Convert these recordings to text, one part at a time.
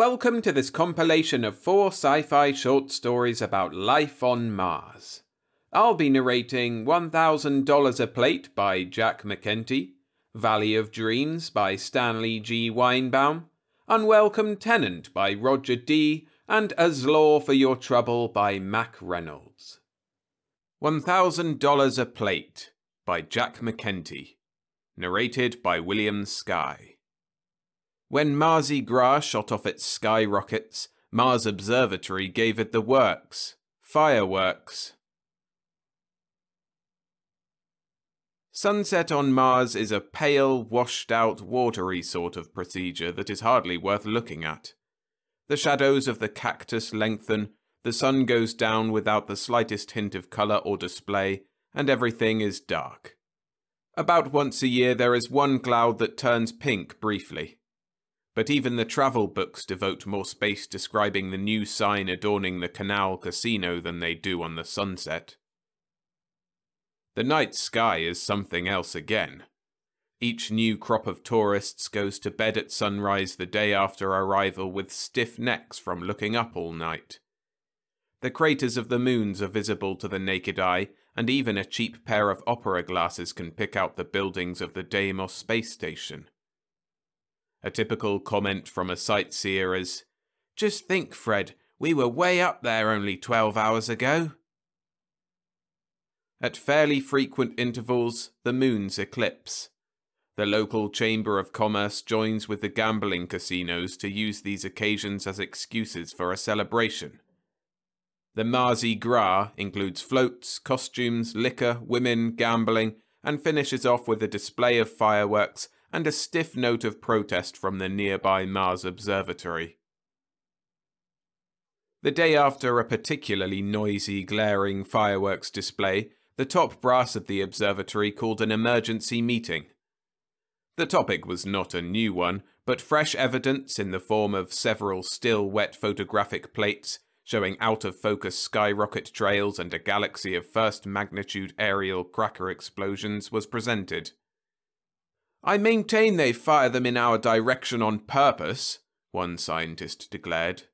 Welcome to this compilation of 4 sci-fi short stories about life on Mars. I'll be narrating $1,000 a Plate by Jack McKenty, Valley of Dreams by Stanley G. Weinbaum, Unwelcome Tenant by Roger D., and A Zloor for Your Trouble by Mack Reynolds. $1,000 a Plate by Jack McKenty, narrated by William Sky. When Mardi Gras shot off its sky rockets, Mars Observatory gave it the works. Fireworks. Sunset on Mars is a pale, washed-out, watery sort of procedure that is hardly worth looking at. The shadows of the cactus lengthen, the sun goes down without the slightest hint of colour or display, and everything is dark. About once a year there is one cloud that turns pink briefly. But even the travel books devote more space describing the new sign adorning the Canal Casino than they do on the sunset. The night sky is something else again. Each new crop of tourists goes to bed at sunrise the day after arrival with stiff necks from looking up all night. The craters of the moons are visible to the naked eye, and even a cheap pair of opera glasses can pick out the buildings of the Deimos space station. A typical comment from a sightseer is, "Just think, Fred, we were way up there only 12 hours ago." At fairly frequent intervals, the moons eclipse. The local Chamber of Commerce joins with the gambling casinos to use these occasions as excuses for a celebration. The Mardi Gras includes floats, costumes, liquor, women, gambling, and finishes off with a display of fireworks and a stiff note of protest from the nearby Mars Observatory. The day after a particularly noisy, glaring fireworks display, the top brass of the observatory called an emergency meeting. The topic was not a new one, but fresh evidence in the form of several still wet photographic plates showing out-of-focus skyrocket trails and a galaxy of first-magnitude aerial cracker explosions was presented. "I maintain they fire them in our direction on purpose," one scientist declared.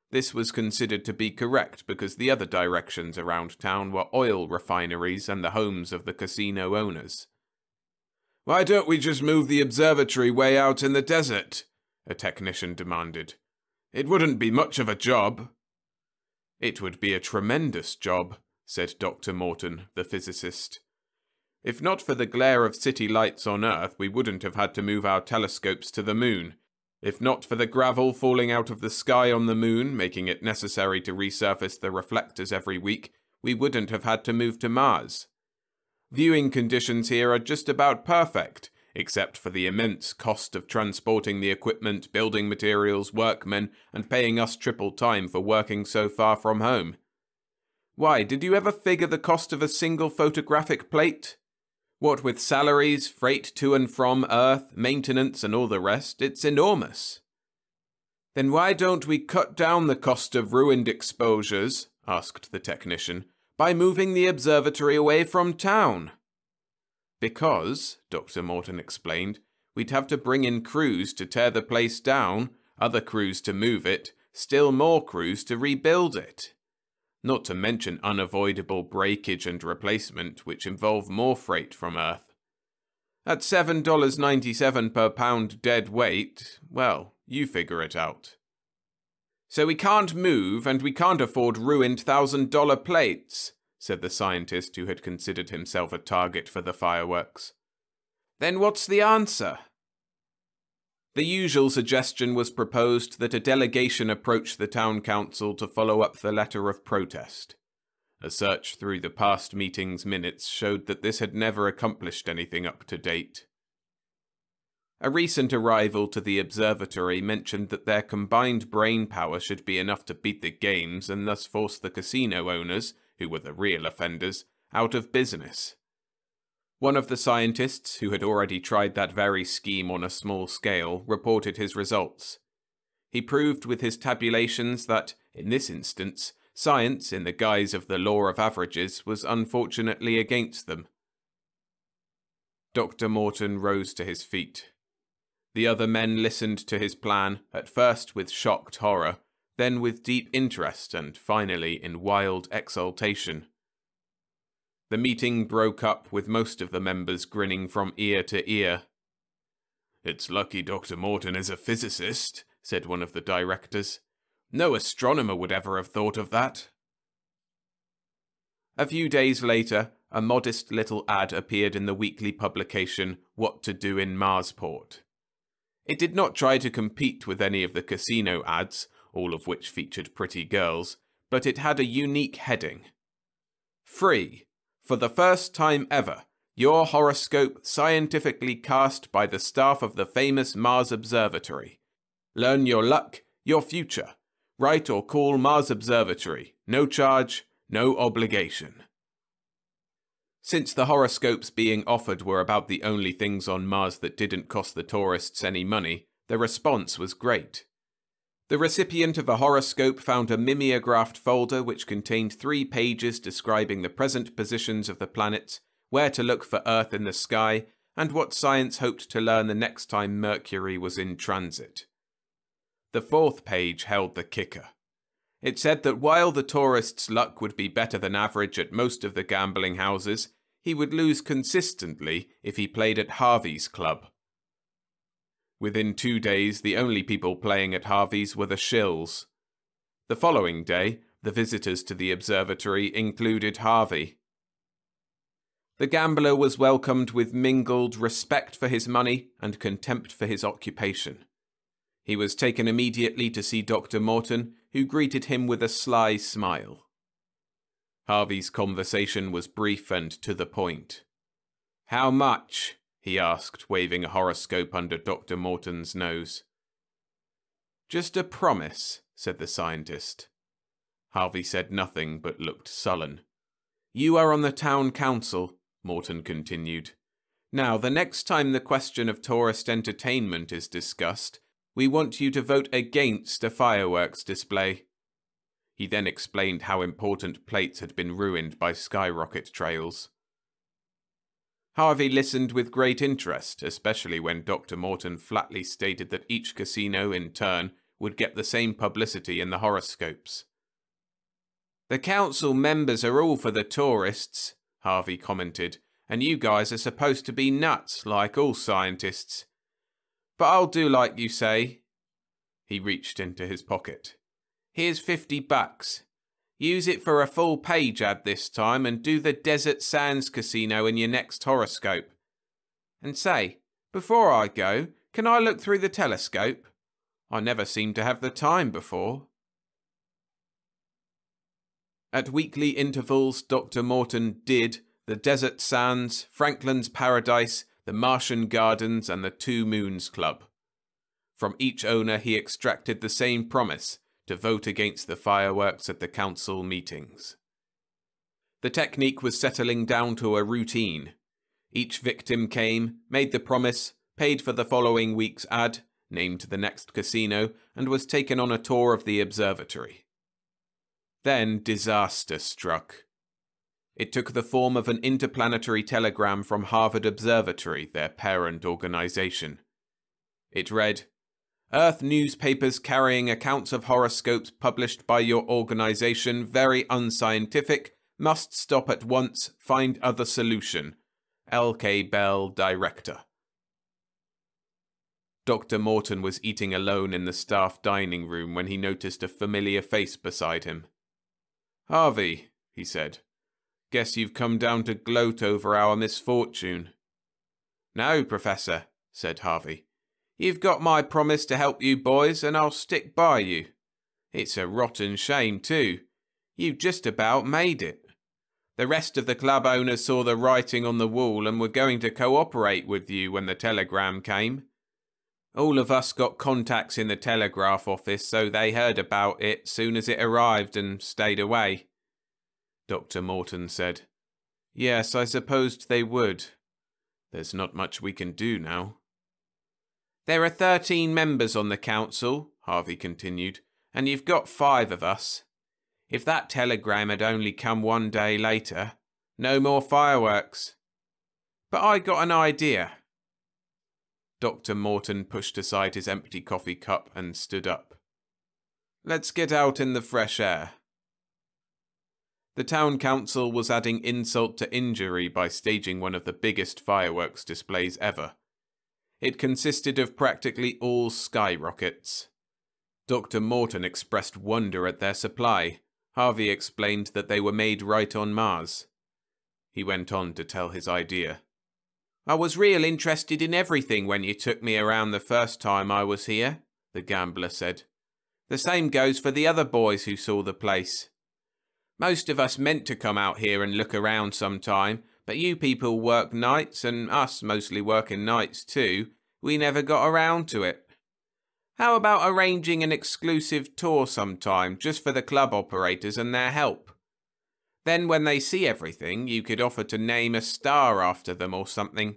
This was considered to be correct because the other directions around town were oil refineries and the homes of the casino owners. "Why don't we just move the observatory way out in the desert?" a technician demanded. "It wouldn't be much of a job." "It would be a tremendous job," said Dr. Morton, the physicist. "If not for the glare of city lights on Earth, we wouldn't have had to move our telescopes to the moon. If not for the gravel falling out of the sky on the moon, making it necessary to resurface the reflectors every week, we wouldn't have had to move to Mars. Viewing conditions here are just about perfect, except for the immense cost of transporting the equipment, building materials, workmen, and paying us triple time for working so far from home. Why, did you ever figure the cost of a single photographic plate? What with salaries, freight to and from Earth, maintenance and all the rest, it's enormous." "Then why don't we cut down the cost of ruined exposures," asked the technician, "by moving the observatory away from town?" "Because," Dr. Morton explained, "we'd have to bring in crews to tear the place down, other crews to move it, still more crews to rebuild it. Not to mention unavoidable breakage and replacement, which involve more freight from Earth. At $7.97 per pound dead weight, well, you figure it out." "So we can't move, and we can't afford ruined $1,000 plates," said the scientist who had considered himself a target for the fireworks. "Then what's the answer?" The usual suggestion was proposed that a delegation approach the town council to follow up the letter of protest. A search through the past meeting's minutes showed that this had never accomplished anything up to date. A recent arrival to the observatory mentioned that their combined brain power should be enough to beat the games and thus force the casino owners, who were the real offenders, out of business. One of the scientists, who had already tried that very scheme on a small scale, reported his results. He proved with his tabulations that, in this instance, science, in the guise of the law of averages, was unfortunately against them. Dr. Morton rose to his feet. The other men listened to his plan, at first with shocked horror, then with deep interest, and finally in wild exultation. The meeting broke up with most of the members grinning from ear to ear. "It's lucky Dr. Morton is a physicist," said one of the directors. "No astronomer would ever have thought of that." A few days later, a modest little ad appeared in the weekly publication What to Do in Marsport. It did not try to compete with any of the casino ads, all of which featured pretty girls, but it had a unique heading. "Free. For the first time ever, your horoscope scientifically cast by the staff of the famous Mars Observatory. Learn your luck, your future. Write or call Mars Observatory. No charge, no obligation." Since the horoscopes being offered were about the only things on Mars that didn't cost the tourists any money, the response was great. The recipient of a horoscope found a mimeographed folder which contained 3 pages describing the present positions of the planets, where to look for Earth in the sky, and what science hoped to learn the next time Mercury was in transit. The 4th page held the kicker. It said that while the tourist's luck would be better than average at most of the gambling houses, he would lose consistently if he played at Harvey's club. Within 2 days, the only people playing at Harvey's were the shills. The following day, the visitors to the observatory included Harvey. The gambler was welcomed with mingled respect for his money and contempt for his occupation. He was taken immediately to see Dr. Morton, who greeted him with a sly smile. Harvey's conversation was brief and to the point. "How much?" he asked, waving a horoscope under Dr. Morton's nose. "Just a promise," said the scientist. Harvey said nothing but looked sullen. "You are on the town council," Morton continued. "Now, the next time the question of tourist entertainment is discussed, we want you to vote against a fireworks display." He then explained how important plates had been ruined by skyrocket trails. Harvey listened with great interest, especially when Dr. Morton flatly stated that each casino, in turn, would get the same publicity in the horoscopes. "The council members are all for the tourists," Harvey commented, "and you guys are supposed to be nuts, like all scientists. But I'll do like you say." He reached into his pocket. "Here's $50. Use it for a full-page ad this time and do the Desert Sands Casino in your next horoscope. And say, before I go, can I look through the telescope? I never seem to have the time before." At weekly intervals, Dr. Morton did the Desert Sands, Franklin's Paradise, the Martian Gardens, and the Two Moons Club. From each owner he extracted the same promise to vote against the fireworks at the council meetings. The technique was settling down to a routine. Each victim came, made the promise, paid for the following week's ad, named the next casino, and was taken on a tour of the observatory. Then disaster struck. It took the form of an interplanetary telegram from Harvard Observatory, their parent organization. It read, "Earth newspapers carrying accounts of horoscopes published by your organization very unscientific, must stop at once, find other solution. L.K. Bell, Director." Dr. Morton was eating alone in the staff dining room when he noticed a familiar face beside him. "Harvey," he said, "guess you've come down to gloat over our misfortune." "No, Professor," said Harvey. "You've got my promise to help you boys, and I'll stick by you. It's a rotten shame, too. You just about made it. The rest of the club owners saw the writing on the wall and were going to cooperate with you when the telegram came. All of us got contacts in the telegraph office, so they heard about it soon as it arrived and stayed away." Dr. Morton said, "Yes, I supposed they would. There's not much we can do now." "There are 13 members on the council," Harvey continued, "and you've got 5 of us. If that telegram had only come 1 day later, no more fireworks. But I got an idea." Dr. Morton pushed aside his empty coffee cup and stood up. Let's get out in the fresh air. The town council was adding insult to injury by staging one of the biggest fireworks displays ever. It consisted of practically all skyrockets. Dr. Morton expressed wonder at their supply. Harvey explained that they were made right on Mars. He went on to tell his idea. I was real interested in everything when you took me around the first time I was here, the gambler said. The same goes for the other boys who saw the place. Most of us meant to come out here and look around sometime, but you people work nights, and us mostly working nights too. We never got around to it. How about arranging an exclusive tour sometime, just for the club operators and their help? Then when they see everything, you could offer to name a star after them or something.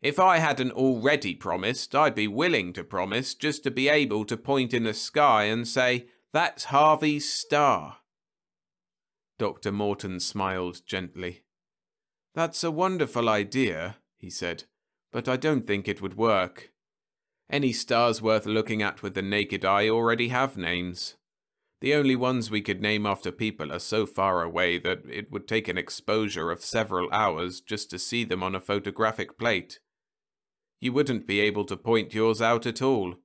If I hadn't already promised, I'd be willing to promise just to be able to point in the sky and say, that's Harvey's star. Dr. Morton smiled gently. That's a wonderful idea, he said, but I don't think it would work. Any stars worth looking at with the naked eye already have names. The only ones we could name after people are so far away that it would take an exposure of several hours just to see them on a photographic plate. You wouldn't be able to point yours out at all.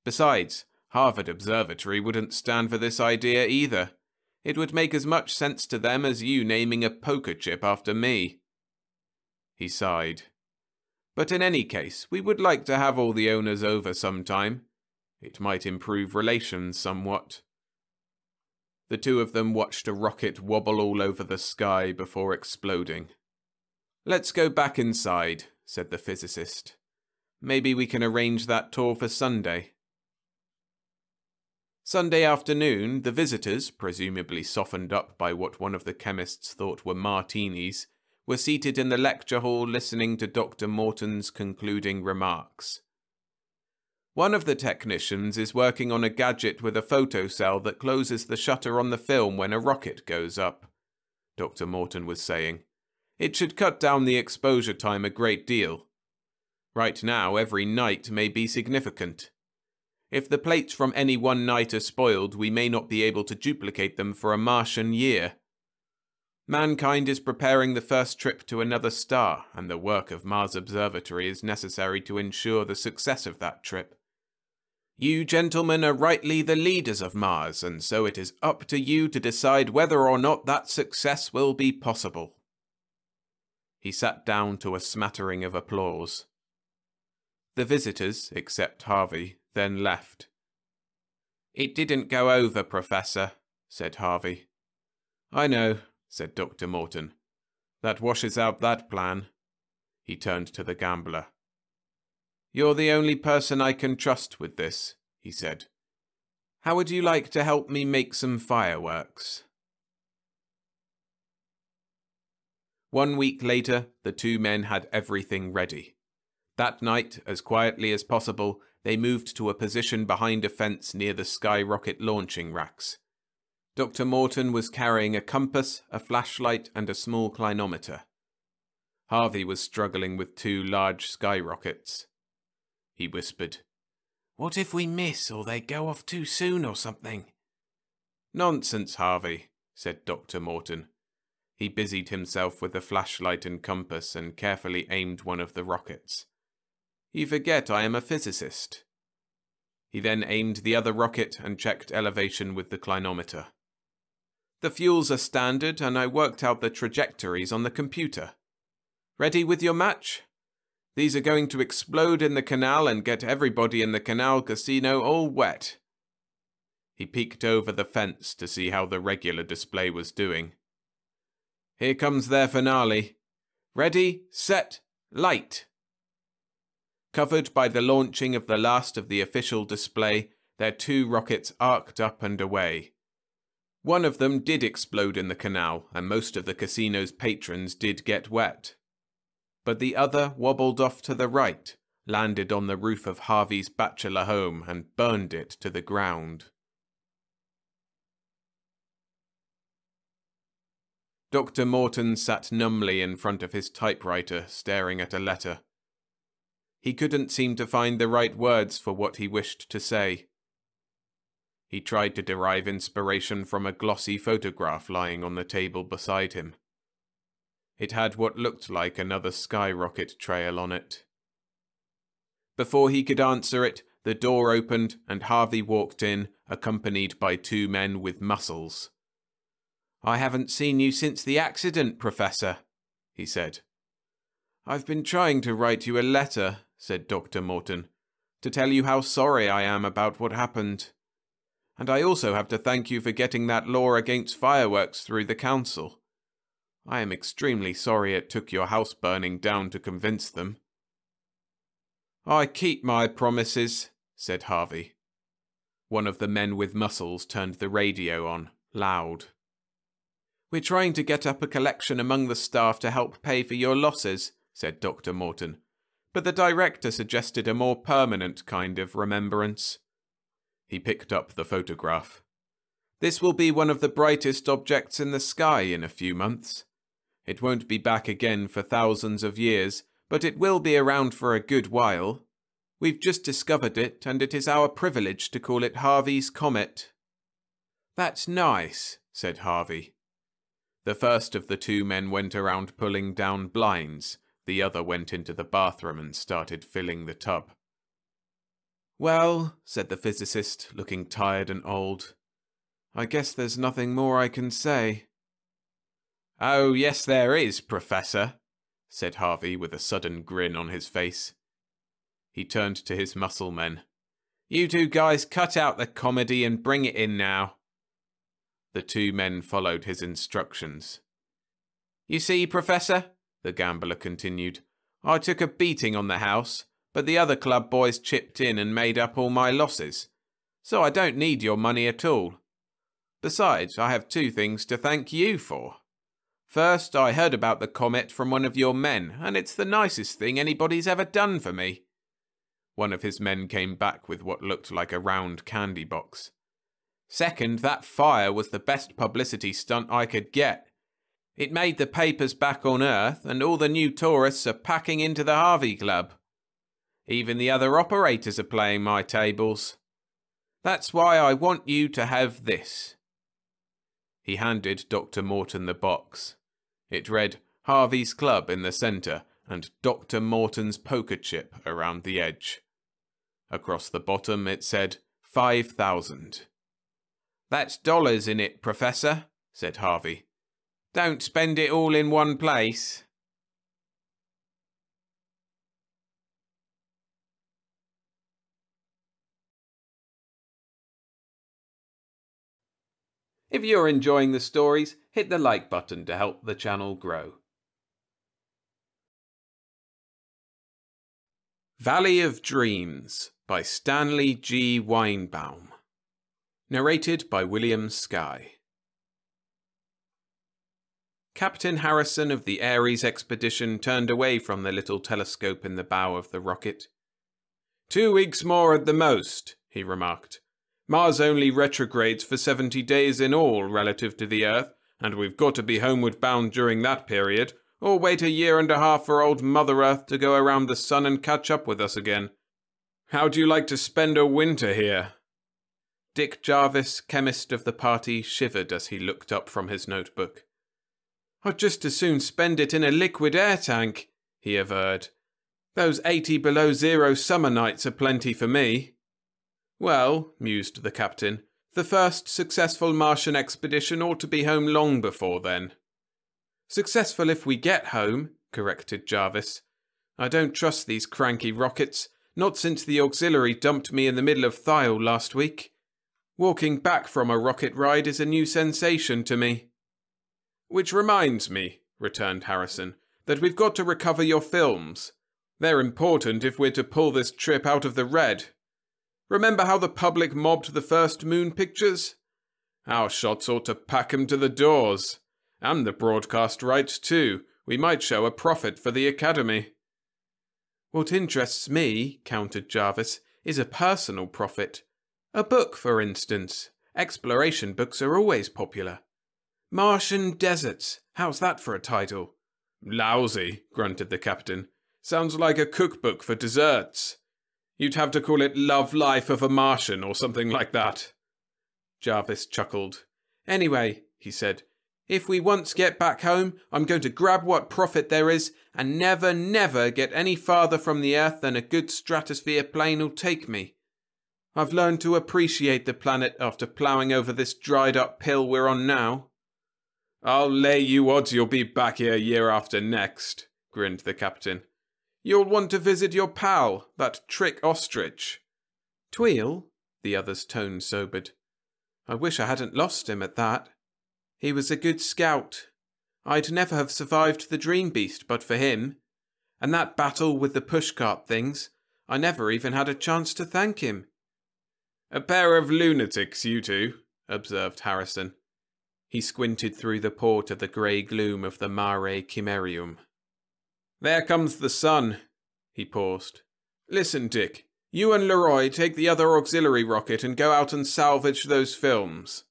Besides, Harvard Observatory wouldn't stand for this idea either. It would make as much sense to them as you naming a poker chip after me. He sighed. But in any case, we would like to have all the owners over sometime. It might improve relations somewhat. The two of them watched a rocket wobble all over the sky before exploding. Let's go back inside, said the physicist. Maybe we can arrange that tour for Sunday. Sunday afternoon, the visitors, presumably softened up by what one of the chemists thought were martinis, were seated in the lecture hall listening to Dr. Morton's concluding remarks. One of the technicians is working on a gadget with a photocell that closes the shutter on the film when a rocket goes up, Dr. Morton was saying. It should cut down the exposure time a great deal. Right now, every night may be significant. If the plates from any one night are spoiled, we may not be able to duplicate them for a Martian year. Mankind is preparing the first trip to another star, and the work of Mars Observatory is necessary to ensure the success of that trip. You gentlemen are rightly the leaders of Mars, and so it is up to you to decide whether or not that success will be possible. He sat down to a smattering of applause. The visitors, except Harvey, then left. It didn't go over, Professor, said Harvey. I know, said Dr. Morton. That washes out that plan. He turned to the gambler. You're the only person I can trust with this, he said. How would you like to help me make some fireworks? 1 week later, the two men had everything ready. That night, as quietly as possible, they moved to a position behind a fence near the skyrocket launching racks. Dr. Morton was carrying a compass, a flashlight, and a small clinometer. Harvey was struggling with two large skyrockets. He whispered, What if we miss, or they go off too soon or something? Nonsense, Harvey, said Dr. Morton. He busied himself with the flashlight and compass and carefully aimed one of the rockets. You forget I am a physicist. He then aimed the other rocket and checked elevation with the clinometer. The fuels are standard, and I worked out the trajectories on the computer. Ready with your match? These are going to explode in the canal and get everybody in the canal casino all wet. He peeked over the fence to see how the regular display was doing. Here comes their finale. Ready, set, light. Covered by the launching of the last of the official display, their two rockets arced up and away. One of them did explode in the canal, and most of the casino's patrons did get wet. But the other wobbled off to the right, landed on the roof of Harvey's bachelor home, and burned it to the ground. Dr. Morton sat numbly in front of his typewriter, staring at a letter. He couldn't seem to find the right words for what he wished to say. He tried to derive inspiration from a glossy photograph lying on the table beside him. It had what looked like another skyrocket trail on it. Before he could answer it, the door opened and Harvey walked in, accompanied by 2 men with muscles. "I haven't seen you since the accident, Professor," he said. "I've been trying to write you a letter," said Dr. Morton, "to tell you how sorry I am about what happened. And I also have to thank you for getting that law against fireworks through the council. I am extremely sorry it took your house burning down to convince them." "I keep my promises," said Harvey. One of the men with muscles turned the radio on, loud. "We're trying to get up a collection among the staff to help pay for your losses," said Dr. Morton, "but the director suggested a more permanent kind of remembrance." He picked up the photograph. "This will be one of the brightest objects in the sky in a few months. It won't be back again for thousands of years, but it will be around for a good while. We've just discovered it, and it is our privilege to call it Harvey's Comet." "That's nice," said Harvey. The first of the 2 men went around pulling down blinds. The other went into the bathroom and started filling the tub. "Well," said the physicist, looking tired and old, "I guess there's nothing more I can say." "Oh, yes there is, Professor," said Harvey with a sudden grin on his face. He turned to his muscle men. "You 2 guys cut out the comedy and bring it in now." The 2 men followed his instructions. "You see, Professor," the gambler continued, "I took a beating on the house, but the other club boys chipped in and made up all my losses, so I don't need your money at all. Besides, I have 2 things to thank you for. First, I heard about the comet from one of your men, and it's the nicest thing anybody's ever done for me." One of his men came back with what looked like a round candy box. "Second, that fire was the best publicity stunt I could get. It made the papers back on Earth, and all the new tourists are packing into the Harvey Club. Even the other operators are playing my tables. That's why I want you to have this." He handed Dr. Morton the box. It read Harvey's Club in the centre and Dr. Morton's poker chip around the edge. Across the bottom it said 5,000. "That's dollars in it, Professor," said Harvey. "Don't spend it all in one place." If you're enjoying the stories, hit the like button to help the channel grow. Valley of Dreams by Stanley G. Weinbaum. Narrated by William Skye. Captain Harrison of the Ares expedition turned away from the little telescope in the bow of the rocket. 2 weeks more at the most, he remarked. Mars only retrogrades for 70 days in all relative to the Earth, and we've got to be homeward bound during that period, or wait a year and a half for old Mother Earth to go around the sun and catch up with us again. How'd you like to spend a winter here? Dick Jarvis, chemist of the party, shivered as he looked up from his notebook. I'd just as soon spend it in a liquid air tank, he averred. Those 80 below zero summer nights are plenty for me. Well, mused the captain, the first successful Martian expedition ought to be home long before then. Successful if we get home, corrected Jarvis. I don't trust these cranky rockets, not since the auxiliary dumped me in the middle of Thiel last week. Walking back from a rocket ride is a new sensation to me. Which reminds me, returned Harrison, that we've got to recover your films. They're important if we're to pull this trip out of the red. Remember how the public mobbed the first moon pictures? Our shots ought to pack 'em to the doors. And the broadcast rights too. We might show a profit for the Academy. What interests me, countered Jarvis, is a personal profit. A book, for instance. Exploration books are always popular. Martian Deserts. How's that for a title? Lousy, grunted the captain. Sounds like a cookbook for desserts. You'd have to call it Love Life of a Martian or something like that. Jarvis chuckled. Anyway, he said, if we once get back home, I'm going to grab what profit there is and never get any farther from the Earth than a good stratosphere plane'll take me. I've learned to appreciate the planet after ploughing over this dried up pill we're on now. I'll lay you odds you'll be back here year after next, grinned the captain. You'll want to visit your pal, that trick ostrich. Tweel? The other's tone sobered. I wish I hadn't lost him at that. He was a good scout. I'd never have survived the dream beast but for him. And that battle with the pushcart things, I never even had a chance to thank him. A pair of lunatics, you two, observed Harrison. He squinted through the port at the grey gloom of the Mare Chimerium. There comes the sun. He paused. Listen, Dick. You and Leroy take the other auxiliary rocket and go out and salvage those films.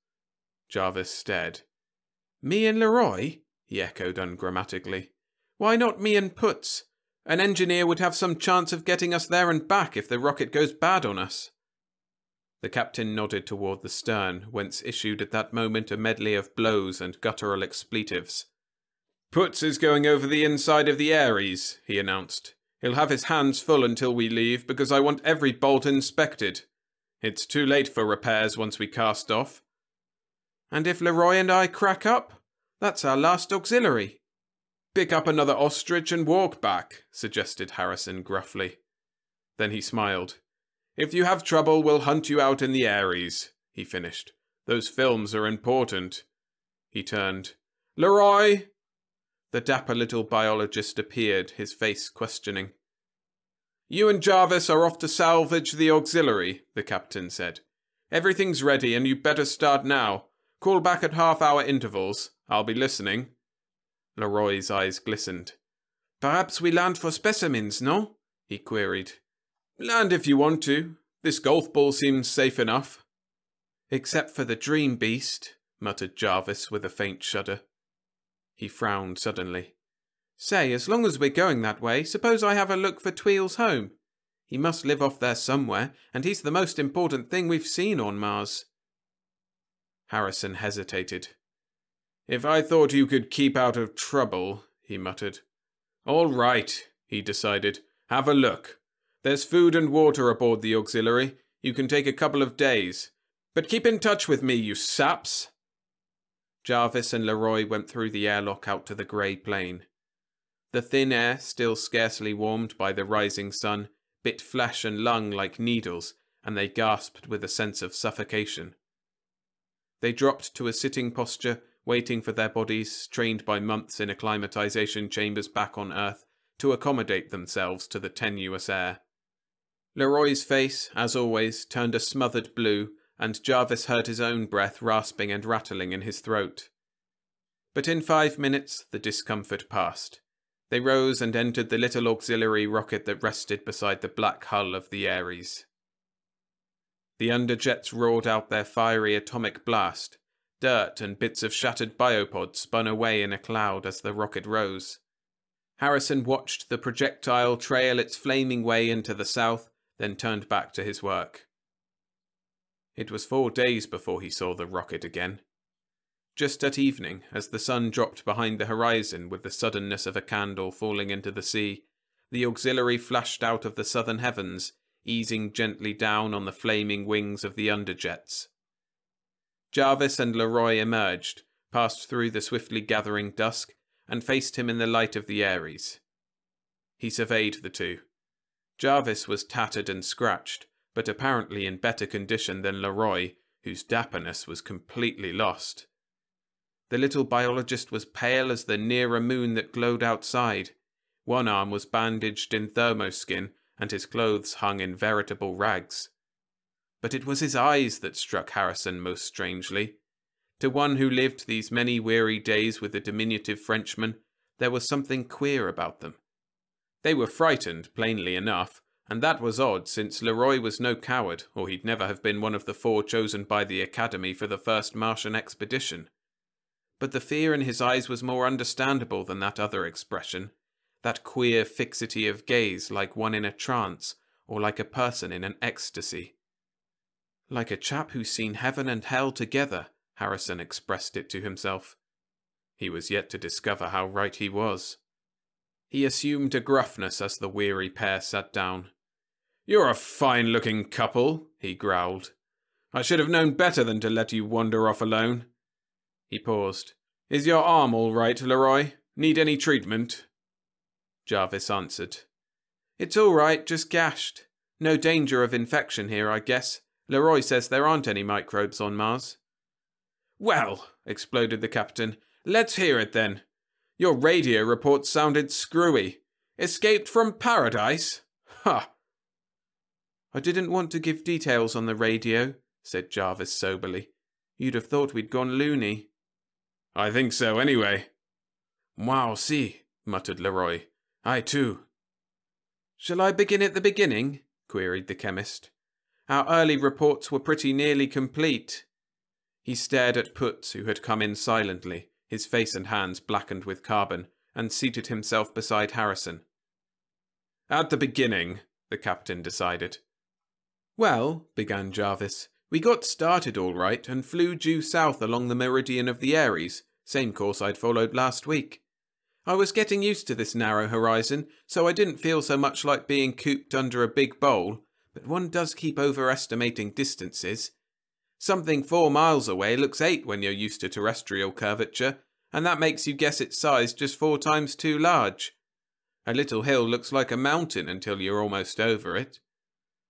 Jarvis stared. Me and Leroy? He echoed ungrammatically. Why not me and Putz? An engineer would have some chance of getting us there and back if the rocket goes bad on us. The captain nodded toward the stern, whence issued at that moment a medley of blows and guttural expletives. Putz is going over the inside of the Ares, he announced. He'll have his hands full until we leave, because I want every bolt inspected. It's too late for repairs once we cast off. And if Leroy and I crack up? That's our last auxiliary. Pick up another ostrich and walk back, suggested Harrison gruffly. Then he smiled. If you have trouble, we'll hunt you out in the Ares, he finished. Those films are important. He turned. Leroy! The dapper little biologist appeared, his face questioning. You and Jarvis are off to salvage the auxiliary, the captain said. Everything's ready and you'd better start now. Call back at half-hour intervals. I'll be listening. Leroy's eyes glistened. Perhaps we land for specimens, no? He queried. Land if you want to. This golf ball seems safe enough. Except for the dream beast, muttered Jarvis with a faint shudder. He frowned suddenly. Say, as long as we're going that way, suppose I have a look for Tweel's home. He must live off there somewhere, and he's the most important thing we've seen on Mars. Harrison hesitated. If I thought you could keep out of trouble, he muttered. All right, he decided. Have a look. There's food and water aboard the auxiliary. You can take a couple of days. But keep in touch with me, you saps. Jarvis and Leroy went through the airlock out to the grey plain. The thin air, still scarcely warmed by the rising sun, bit flesh and lung like needles, and they gasped with a sense of suffocation. They dropped to a sitting posture, waiting for their bodies, trained by months in acclimatization chambers back on Earth, to accommodate themselves to the tenuous air. Leroy's face, as always, turned a smothered blue, and Jarvis heard his own breath rasping and rattling in his throat. But in 5 minutes the discomfort passed. They rose and entered the little auxiliary rocket that rested beside the black hull of the Ares. The underjets roared out their fiery atomic blast. Dirt and bits of shattered biopods spun away in a cloud as the rocket rose. Harrison watched the projectile trail its flaming way into the south, then turned back to his work. It was 4 days before he saw the rocket again. Just at evening, as the sun dropped behind the horizon with the suddenness of a candle falling into the sea, the auxiliary flashed out of the southern heavens, easing gently down on the flaming wings of the underjets. Jarvis and Leroy emerged, passed through the swiftly gathering dusk, and faced him in the light of the Ares. He surveyed the two. Jarvis was tattered and scratched, but apparently in better condition than Leroy, whose dapperness was completely lost. The little biologist was pale as the nearer moon that glowed outside. One arm was bandaged in thermoskin, and his clothes hung in veritable rags. But it was his eyes that struck Harrison most strangely. To one who lived these many weary days with the diminutive Frenchman, there was something queer about them. They were frightened, plainly enough, and that was odd, since Leroy was no coward, or he'd never have been one of the 4 chosen by the Academy for the first Martian expedition. But the fear in his eyes was more understandable than that other expression. that queer fixity of gaze like one in a trance, or like a person in an ecstasy. Like a chap who's seen heaven and hell together, Harrison expressed it to himself. He was yet to discover how right he was. He assumed a gruffness as the weary pair sat down. "You're a fine-looking couple," he growled. "I should have known better than to let you wander off alone." He paused. "Is your arm all right, Leroy? Need any treatment?" Jarvis answered. "It's all right, just gashed. No danger of infection here, I guess. Leroy says there aren't any microbes on Mars." "Well," exploded the captain, "let's hear it then. Your radio report sounded screwy. Escaped from paradise? Ha!" "I didn't want to give details on the radio," said Jarvis soberly. "You'd have thought we'd gone loony." "I think so anyway." "Moi aussi," muttered Leroy. "I too." "Shall I begin at the beginning?" queried the chemist. "Our early reports were pretty nearly complete." He stared at Putz, who had come in silently, his face and hands blackened with carbon, and seated himself beside Harrison. "At the beginning," the captain decided. "Well," began Jarvis, "we got started all right and flew due south along the meridian of the Aries, same course I'd followed last week. I was getting used to this narrow horizon, so I didn't feel so much like being cooped under a big bowl, but one does keep overestimating distances. Something 4 miles away looks 8 when you're used to terrestrial curvature, and that makes you guess its size just 4 times too large. A little hill looks like a mountain until you're almost over it."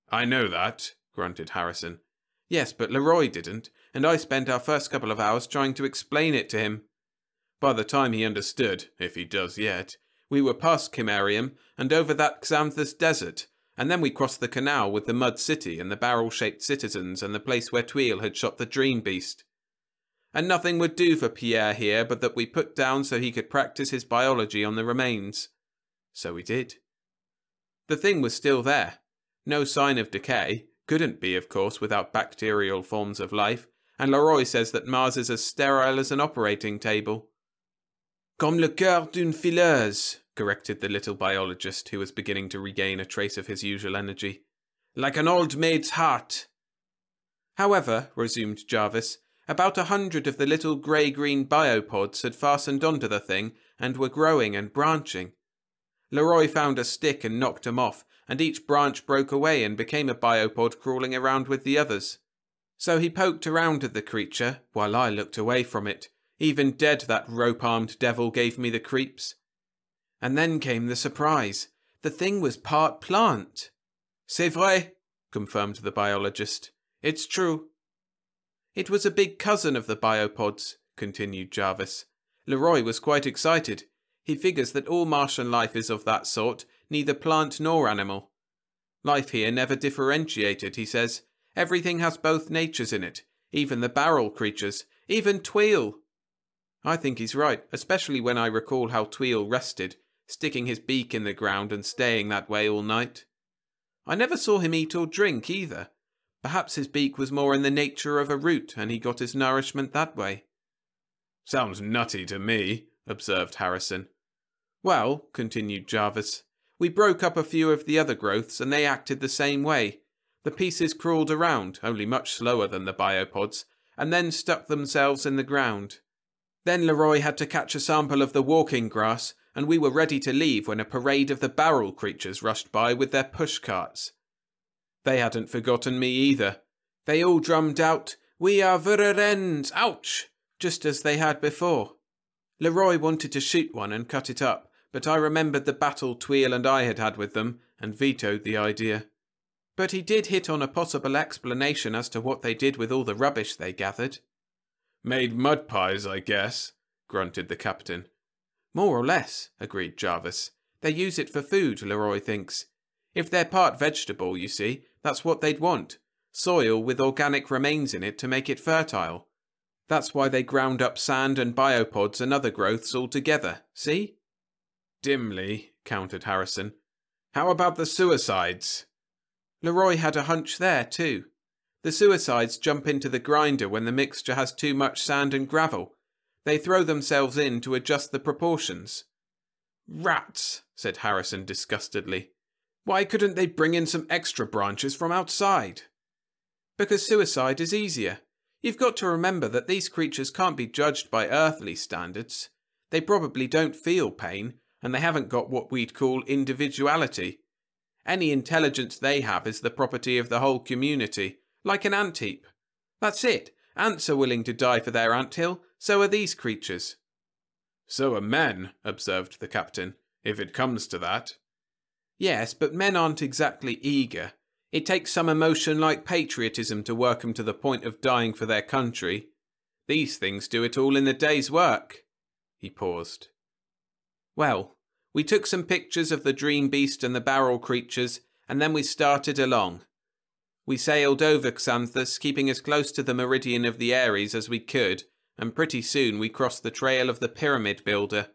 "I know that," grunted Harrison. "Yes, but Leroy didn't, and I spent our first couple of hours trying to explain it to him. By the time he understood, if he does yet, we were past Chimerium and over that Xanthus desert, and then we crossed the canal with the mud city and the barrel-shaped citizens and the place where Tweel had shot the dream beast. And nothing would do for Pierre here but that we put down so he could practice his biology on the remains. So we did. The thing was still there. No sign of decay. Couldn't be, of course, without bacterial forms of life, and Leroy says that Mars is as sterile as an operating table." "Comme le cœur d'une fileuse," corrected the little biologist, who was beginning to regain a trace of his usual energy. "Like an old maid's heart." "However," resumed Jarvis, "about 100 of the little grey-green biopods had fastened onto the thing and were growing and branching. Leroy found a stick and knocked 'em off, and each branch broke away and became a biopod crawling around with the others. So he poked around at the creature, while I looked away from it. Even dead, that rope-armed devil gave me the creeps. And then came the surprise. The thing was part plant." "C'est vrai," confirmed the biologist. "It's true." "It was a big cousin of the biopods," continued Jarvis. "Leroy was quite excited. He figures that all Martian life is of that sort, neither plant nor animal. Life here never differentiated, he says. Everything has both natures in it, even the barrel creatures, even Tweel. I think he's right, especially when I recall how Tweel rested, sticking his beak in the ground and staying that way all night. I never saw him eat or drink either. Perhaps his beak was more in the nature of a root and he got his nourishment that way." "Sounds nutty to me," observed Harrison. "Well," continued Jarvis, "we broke up a few of the other growths and they acted the same way. The pieces crawled around, only much slower than the biopods, and then stuck themselves in the ground. Then Leroy had to catch a sample of the walking grass, and we were ready to leave when a parade of the barrel creatures rushed by with their pushcarts. They hadn't forgotten me either. They all drummed out, 'We are Vererens, ouch!' just as they had before. Leroy wanted to shoot one and cut it up, but I remembered the battle Tweel and I had had with them, and vetoed the idea. But he did hit on a possible explanation as to what they did with all the rubbish they gathered." "Made mud pies, I guess," grunted the captain. "More or less," agreed Jarvis. "They use it for food, Leroy thinks. If they're part vegetable, you see, that's what they'd want. Soil with organic remains in it to make it fertile. That's why they ground up sand and biopods and other growths all together, see?" "Dimly," countered Harrison. "How about the suicides?" Leroy had a hunch there, too. The suicides jump into the grinder when the mixture has too much sand and gravel. They throw themselves in to adjust the proportions." Rats, said Harrison disgustedly. Why couldn't they bring in some extra branches from outside? Because suicide is easier. You've got to remember that these creatures can't be judged by earthly standards. They probably don't feel pain, and they haven't got what we'd call individuality. Any intelligence they have is the property of the whole community, like an ant heap. That's it. Ants are willing to die for their anthill, so are these creatures. So are men, observed the captain, if it comes to that. Yes, but men aren't exactly eager. It takes some emotion like patriotism to work them to the point of dying for their country. These things do it all in a day's work. He paused. Well, we took some pictures of the dream beast and the barrel creatures, and then we started along. We sailed over Xanthus, keeping as close to the meridian of the Aries as we could, and pretty soon we crossed the trail of the pyramid builder.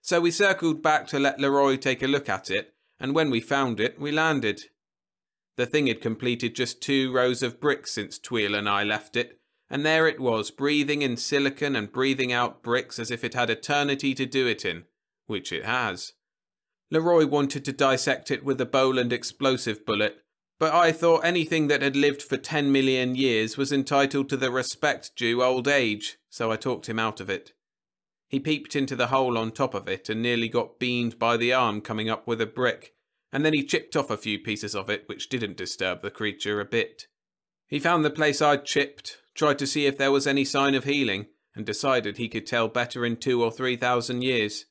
So we circled back to let Leroy take a look at it, and when we found it, we landed. The thing had completed just 2 rows of bricks since Tweel and I left it, and there it was, breathing in silicon and breathing out bricks as if it had eternity to do it in, which it has. Leroy wanted to dissect it with a Boland explosive bullet, but I thought anything that had lived for 10 million years was entitled to the respect due old age, so I talked him out of it. He peeped into the hole on top of it and nearly got beamed by the arm coming up with a brick, and then he chipped off a few pieces of it which didn't disturb the creature a bit. He found the place I'd chipped, tried to see if there was any sign of healing, and decided he could tell better in 2,000 or 3,000 years.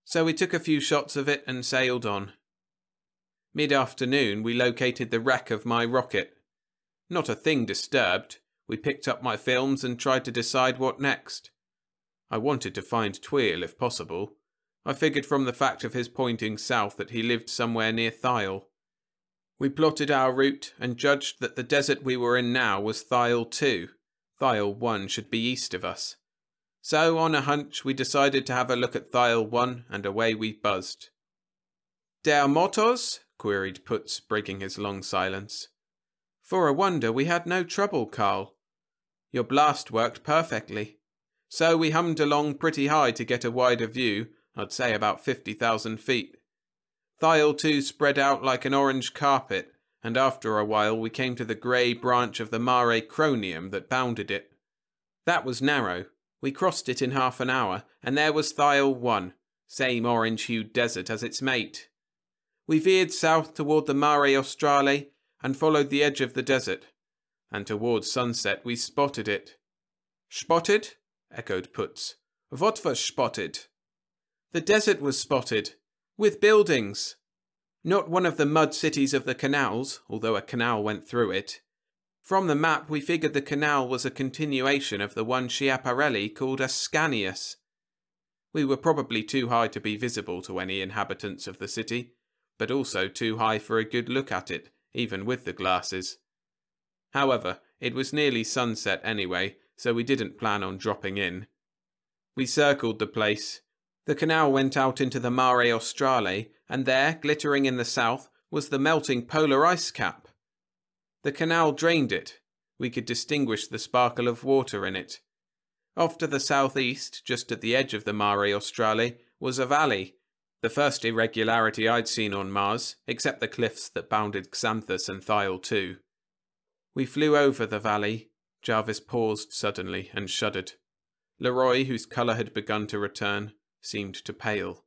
So we took a few shots of it and sailed on. Mid-afternoon we located the wreck of my rocket. Not a thing disturbed. We picked up my films and tried to decide what next. I wanted to find Tweel if possible. I figured from the fact of his pointing south that he lived somewhere near Thiel. We plotted our route and judged that the desert we were in now was Thiel 2. Thiel 1 should be east of us. So, on a hunch, we decided to have a look at Thiel 1, and away we buzzed. Der Mottos? Queried Putz, breaking his long silence. For a wonder, we had no trouble, Carl. Your blast worked perfectly. So we hummed along pretty high to get a wider view, I'd say about 50,000 feet. Thiel 2 spread out like an orange carpet, and after a while we came to the grey branch of the Mare Cronium that bounded it. That was narrow. We crossed it in half an hour, and there was Thiel 1, same orange-hued desert as its mate. We veered south toward the Mare Australe and followed the edge of the desert, and towards sunset we spotted it. Spotted? Echoed Putz. What was spotted? The desert was spotted, with buildings. Not one of the mud cities of the canals, although a canal went through it. From the map we figured the canal was a continuation of the one Schiaparelli called Ascanius. We were probably too high to be visible to any inhabitants of the city, but also too high for a good look at it, even with the glasses. However, it was nearly sunset anyway, so we didn't plan on dropping in. We circled the place. The canal went out into the Mare Australe, and there, glittering in the south, was the melting polar ice cap. The canal drained it. We could distinguish the sparkle of water in it. Off to the southeast, just at the edge of the Mare Australe, was a valley, the first irregularity I'd seen on Mars, except the cliffs that bounded Xanthus and Thiel 2. We flew over the valley. Jarvis paused suddenly and shuddered. Leroy, whose colour had begun to return, seemed to pale.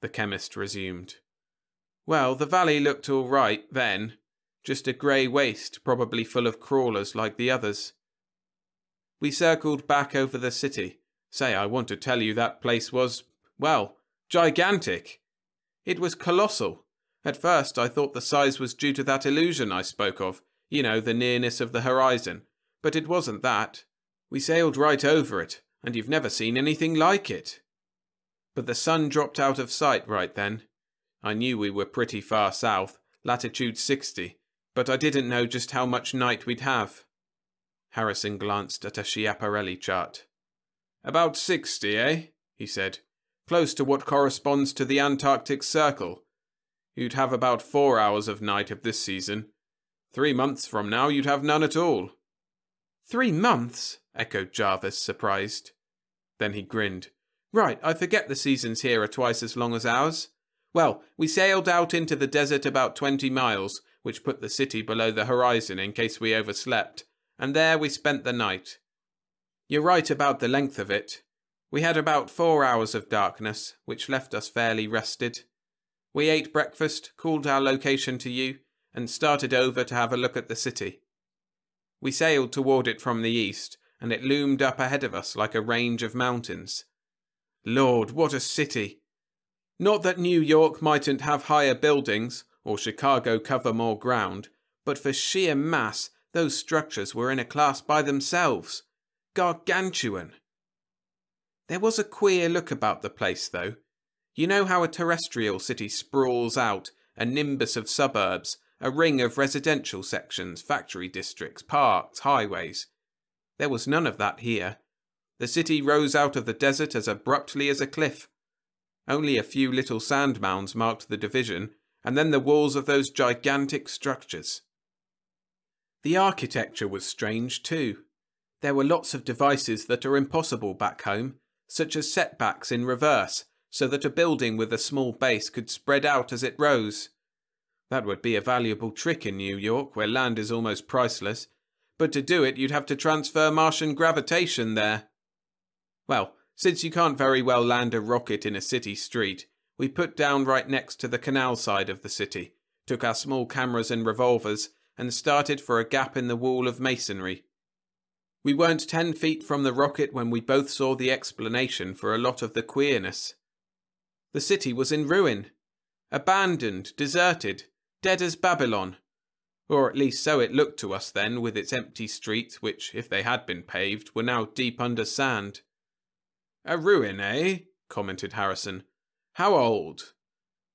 The chemist resumed. Well, the valley looked all right then. Just a grey waste, probably full of crawlers like the others. We circled back over the city. Say, I want to tell you that place was, well, gigantic. It was colossal. At first I thought the size was due to that illusion I spoke of, you know, the nearness of the horizon. But it wasn't that. We sailed right over it, and you've never seen anything like it. But the sun dropped out of sight right then. I knew we were pretty far south, latitude 60, but I didn't know just how much night we'd have. Harrison glanced at a Schiaparelli chart. About 60, eh? He said. Close to what corresponds to the Antarctic Circle. You'd have about 4 hours of night of this season. 3 months from now you'd have none at all. 3 months? Echoed Jarvis, surprised. Then he grinned. Right, I forget the seasons here are twice as long as ours. Well, we sailed out into the desert about 20 miles, which put the city below the horizon in case we overslept, and there we spent the night. You're right about the length of it. We had about 4 hours of darkness, which left us fairly rested. We ate breakfast, called our location to you, and started over to have a look at the city. We sailed toward it from the east, and it loomed up ahead of us like a range of mountains. Lord, what a city! Not that New York mightn't have higher buildings, or Chicago cover more ground, but for sheer mass, those structures were in a class by themselves. Gargantuan. There was a queer look about the place, though. You know how a terrestrial city sprawls out, a nimbus of suburbs, a ring of residential sections, factory districts, parks, highways. There was none of that here. The city rose out of the desert as abruptly as a cliff. Only a few little sand mounds marked the division, and then the walls of those gigantic structures. The architecture was strange too. There were lots of devices that are impossible back home, such as setbacks in reverse, so that a building with a small base could spread out as it rose. That would be a valuable trick in New York, where land is almost priceless, but to do it you'd have to transfer Martian gravitation there. Well, since you can't very well land a rocket in a city street, we put down right next to the canal side of the city, took our small cameras and revolvers, and started for a gap in the wall of masonry. We weren't 10 feet from the rocket when we both saw the explanation for a lot of the queerness. The city was in ruin. Abandoned, deserted, dead as Babylon. Or at least so it looked to us then, with its empty streets which, if they had been paved, were now deep under sand. "A ruin, eh?" commented Harrison. "How old?"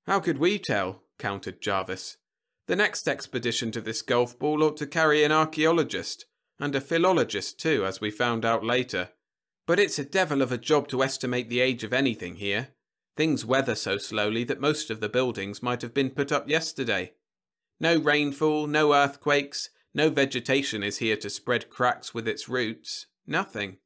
"How could we tell?" countered Jarvis. "The next expedition to this golf ball ought to carry an archaeologist, and a philologist too, as we found out later. But it's a devil of a job to estimate the age of anything here. Things weather so slowly that most of the buildings might have been put up yesterday. No rainfall, no earthquakes, no vegetation is here to spread cracks with its roots. Nothing.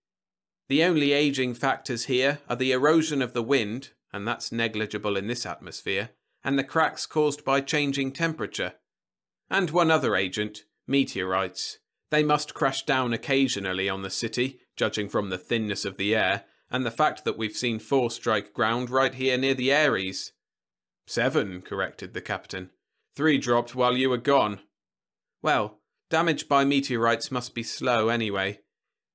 The only aging factors here are the erosion of the wind, and that's negligible in this atmosphere, and the cracks caused by changing temperature. And one other agent, meteorites. They must crash down occasionally on the city, judging from the thinness of the air, and the fact that we've seen 4 strike ground right here near the Aries. 7, corrected the captain. 3 dropped while you were gone. Well, damage by meteorites must be slow anyway.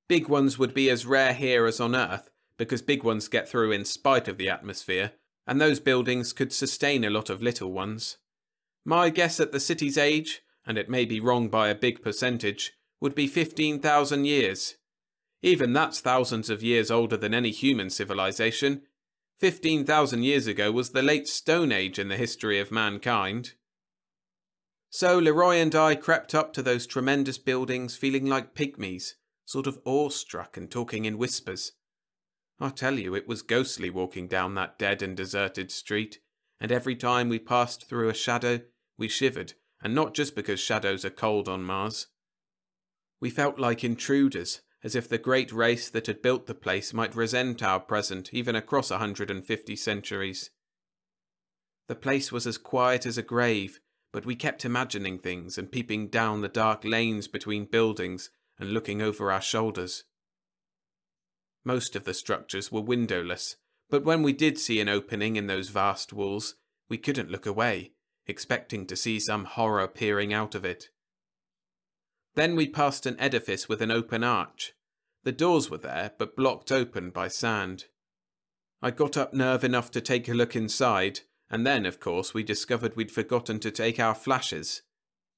Big ones would be as rare here as on Earth, because big ones get through in spite of the atmosphere, and those buildings could sustain a lot of little ones. My guess at the city's age, and it may be wrong by a big percentage, would be 15,000 years. Even that's thousands of years older than any human civilization. 15,000 years ago was the late Stone Age in the history of mankind. So Leroy and I crept up to those tremendous buildings feeling like pygmies, sort of awestruck and talking in whispers. I tell you, it was ghostly walking down that dead and deserted street, and every time we passed through a shadow, we shivered, and not just because shadows are cold on Mars. We felt like intruders, as if the great race that had built the place might resent our present even across 150 centuries. The place was as quiet as a grave, but we kept imagining things and peeping down the dark lanes between buildings and looking over our shoulders. Most of the structures were windowless, but when we did see an opening in those vast walls, we couldn't look away, expecting to see some horror peering out of it. Then we passed an edifice with an open arch. The doors were there, but blocked open by sand. I got up nerve enough to take a look inside, and then, of course, we discovered we'd forgotten to take our flashes.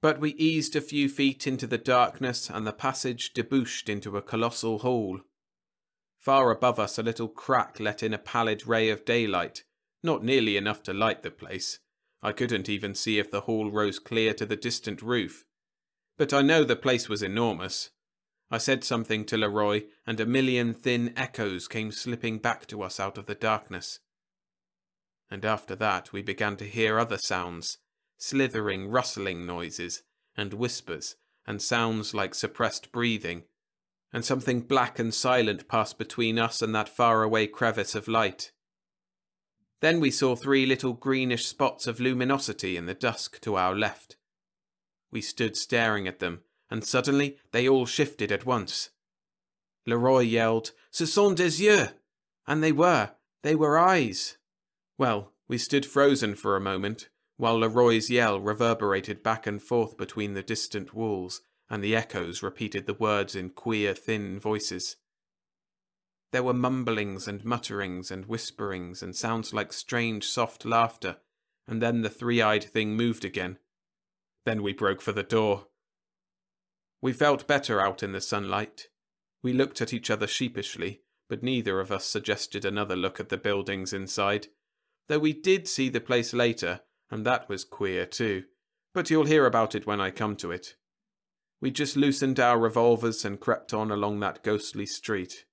But we eased a few feet into the darkness, and the passage debouched into a colossal hall. Far above us a little crack let in a pallid ray of daylight, not nearly enough to light the place. I couldn't even see if the hall rose clear to the distant roof. But I know the place was enormous. I said something to Leroy, and a million thin echoes came slipping back to us out of the darkness. And after that we began to hear other sounds, slithering, rustling noises, and whispers, and sounds like suppressed breathing. and something black and silent passed between us and that faraway crevice of light. Then we saw 3 little greenish spots of luminosity in the dusk to our left. We stood staring at them, and suddenly they all shifted at once. Leroy yelled, "Ce sont des yeux!" And they were eyes. Well, we stood frozen for a moment, while Leroy's yell reverberated back and forth between the distant walls, and the echoes repeated the words in queer, thin voices. There were mumblings and mutterings and whisperings and sounds like strange, soft laughter, and then the 3-eyed thing moved again. Then we broke for the door. We felt better out in the sunlight. We looked at each other sheepishly, but neither of us suggested another look at the buildings inside, though we did see the place later, and that was queer too, but you'll hear about it when I come to it. We just loosened our revolvers and crept on along that ghostly street.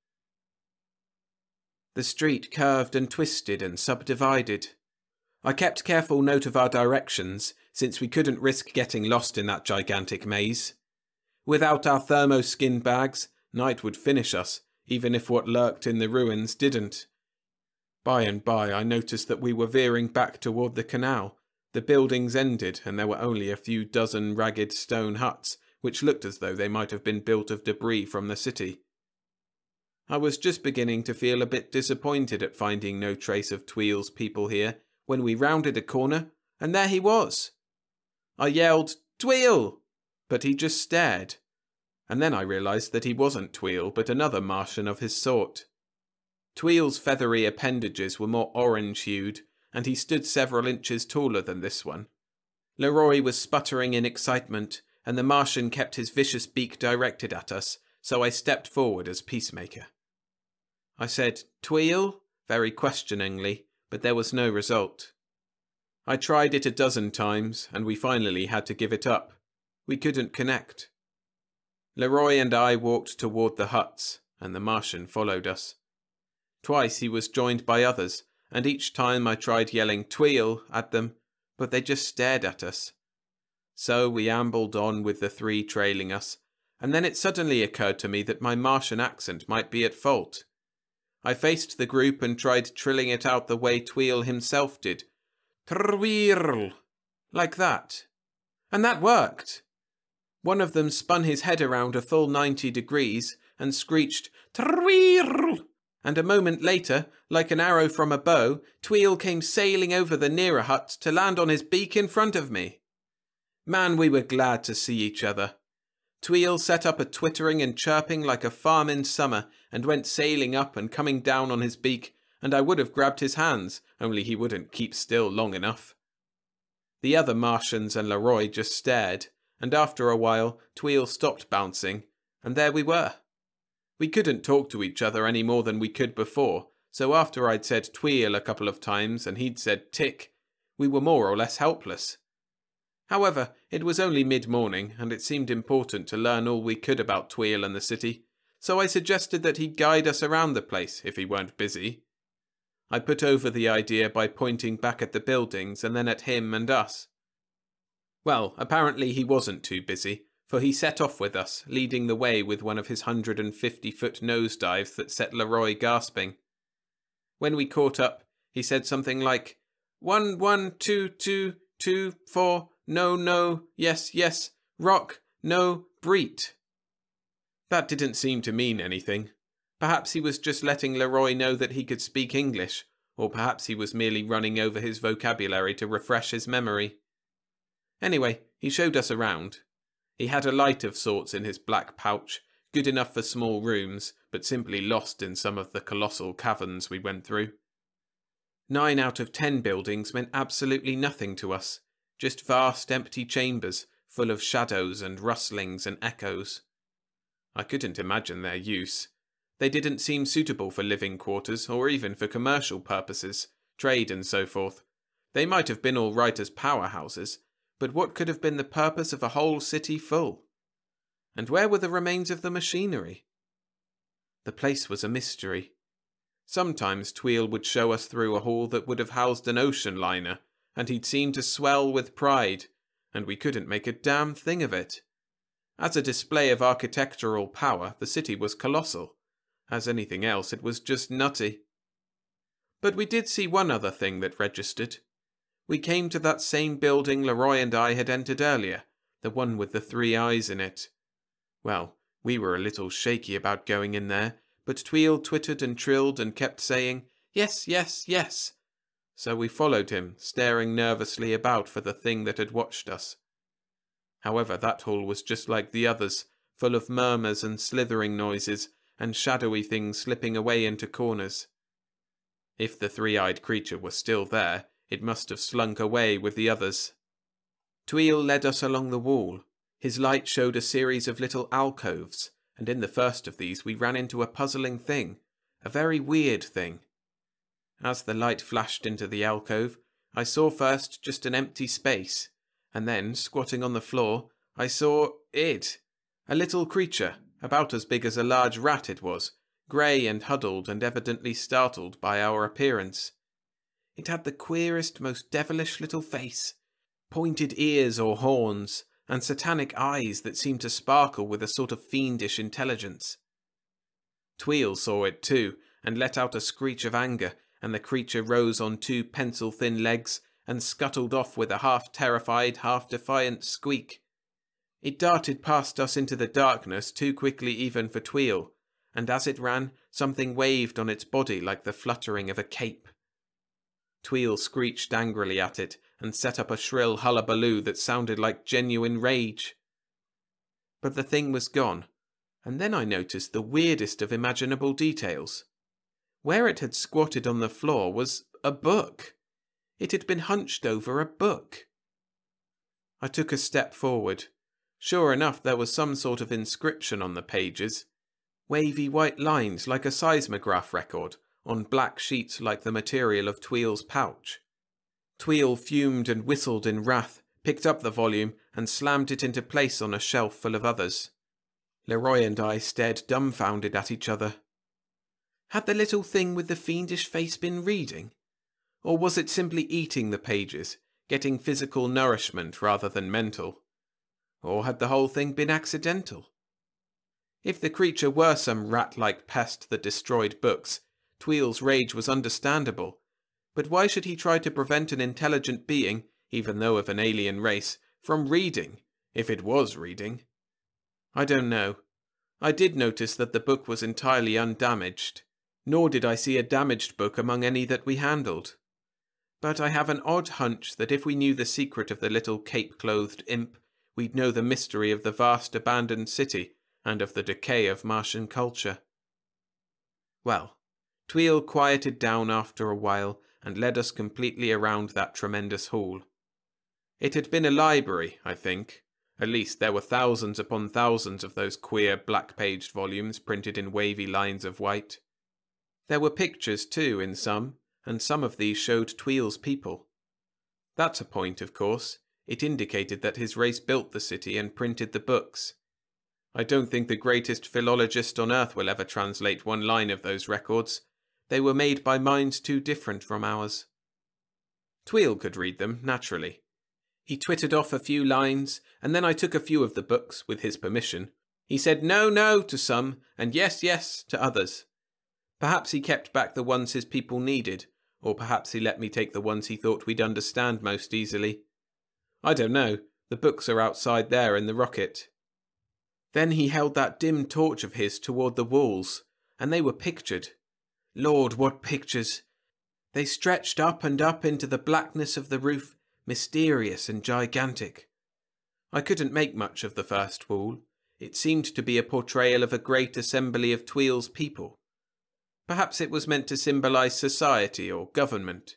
The street curved and twisted and subdivided. I kept careful note of our directions, since we couldn't risk getting lost in that gigantic maze. Without our thermo-skin bags, night would finish us, even if what lurked in the ruins didn't. By and by I noticed that we were veering back toward the canal. The buildings ended, and there were only a few dozen ragged stone huts, which looked as though they might have been built of debris from the city. I was just beginning to feel a bit disappointed at finding no trace of Tweel's people here, when we rounded a corner, and there he was. I yelled, "Tweel!" but he just stared. And then I realized that he wasn't Tweel, but another Martian of his sort. Tweel's feathery appendages were more orange-hued, and he stood several inches taller than this one. Leroy was sputtering in excitement, and the Martian kept his vicious beak directed at us, so I stepped forward as peacemaker. I said, "Tweel?" very questioningly, but there was no result. I tried it a dozen times, and we finally had to give it up. We couldn't connect. Leroy and I walked toward the huts, and the Martian followed us. Twice he was joined by others, and each time I tried yelling "Tweel" at them, but they just stared at us. So we ambled on with the 3 trailing us, and then it suddenly occurred to me that my Martian accent might be at fault. I faced the group and tried trilling it out the way Tweel himself did. "Trweerl," like that. And that worked. One of them spun his head around a full 90 degrees and screeched, "Trweerl!" And a moment later, like an arrow from a bow, Tweel came sailing over the nearer hut to land on his beak in front of me. Man, we were glad to see each other. Tweel set up a twittering and chirping like a farm in summer and went sailing up and coming down on his beak, and I would have grabbed his hands, only he wouldn't keep still long enough. The other Martians and Leroy just stared, and after a while Tweel stopped bouncing, and there we were. We couldn't talk to each other any more than we could before, so after I'd said "Tweel" a couple of times and he'd said "Tick," we were more or less helpless. However, it was only mid-morning, and it seemed important to learn all we could about Tweel and the city, so I suggested that he guide us around the place if he weren't busy. I put over the idea by pointing back at the buildings and then at him and us. Well, apparently he wasn't too busy, for he set off with us, leading the way with one of his 150-foot nosedives that set Leroy gasping. When we caught up, he said something like, 1, 1, 2, 2, 2, 4, no, yes, yes, rock, no, breet. That didn't seem to mean anything. Perhaps he was just letting Leroy know that he could speak English, or perhaps he was merely running over his vocabulary to refresh his memory. Anyway, he showed us around. He had a light of sorts in his black pouch, good enough for small rooms, but simply lost in some of the colossal caverns we went through. 9 out of 10 buildings meant absolutely nothing to us, just vast empty chambers, full of shadows and rustlings and echoes. I couldn't imagine their use. They didn't seem suitable for living quarters, or even for commercial purposes, trade and so forth. They might have been all right as powerhouses, but what could have been the purpose of a whole city full? And where were the remains of the machinery? The place was a mystery. Sometimes Tweel would show us through a hall that would have housed an ocean liner, and he'd seem to swell with pride, and we couldn't make a damn thing of it. As a display of architectural power, the city was colossal. As anything else, it was just nutty. But we did see one other thing that registered. We came to that same building Leroy and I had entered earlier, the one with the 3 eyes in it. Well, we were a little shaky about going in there, but Tweel twittered and trilled and kept saying, "Yes, yes, yes." So we followed him, staring nervously about for the thing that had watched us. However, that hall was just like the others, full of murmurs and slithering noises, and shadowy things slipping away into corners. If the 3-eyed creature was still there, it must have slunk away with the others. Tweel led us along the wall. His light showed a series of little alcoves, and in the first of these we ran into a puzzling thing, a very weird thing. As the light flashed into the alcove, I saw first just an empty space, and then, squatting on the floor, I saw it. A little creature, about as big as a large rat it was, grey and huddled and evidently startled by our appearance. It had the queerest, most devilish little face, pointed ears or horns, and satanic eyes that seemed to sparkle with a sort of fiendish intelligence. Tweel saw it too, and let out a screech of anger, and the creature rose on 2 pencil-thin legs and scuttled off with a half-terrified, half-defiant squeak. It darted past us into the darkness too quickly even for Tweel, and as it ran, something waved on its body like the fluttering of a cape. Tweel screeched angrily at it and set up a shrill hullabaloo that sounded like genuine rage. But the thing was gone, and then I noticed the weirdest of imaginable details. Where it had squatted on the floor was a book. It had been hunched over a book. I took a step forward. Sure enough, there was some sort of inscription on the pages. Wavy white lines like a seismograph record, on black sheets like the material of Tweel's pouch. Tweel fumed and whistled in wrath, picked up the volume, and slammed it into place on a shelf full of others. Leroy and I stared dumbfounded at each other. Had the little thing with the fiendish face been reading? Or was it simply eating the pages, getting physical nourishment rather than mental? Or had the whole thing been accidental? If the creature were some rat-like pest that destroyed books, Tweel's rage was understandable. But why should he try to prevent an intelligent being, even though of an alien race, from reading, if it was reading? I don't know. I did notice that the book was entirely undamaged, nor did I see a damaged book among any that we handled. But I have an odd hunch that if we knew the secret of the little cape-clothed imp, we'd know the mystery of the vast abandoned city and of the decay of Martian culture. Well, Tweel quieted down after a while and led us completely around that tremendous hall. It had been a library, I think. At least there were thousands upon thousands of those queer black-paged volumes printed in wavy lines of white. There were pictures too in some, and some of these showed Tweel's people. That's a point, of course. It indicated that his race built the city and printed the books. I don't think the greatest philologist on earth will ever translate one line of those records. They were made by minds too different from ours. Tweel could read them, naturally. He twittered off a few lines, and then I took a few of the books, with his permission. He said no, no to some, and yes, yes to others. Perhaps he kept back the ones his people needed, or perhaps he let me take the ones he thought we'd understand most easily. I don't know. The books are outside there in the rocket. Then he held that dim torch of his toward the walls, and they were pictured. Lord, what pictures! They stretched up and up into the blackness of the roof, mysterious and gigantic. I couldn't make much of the first wall. It seemed to be a portrayal of a great assembly of Tweel's people. Perhaps it was meant to symbolize society or government.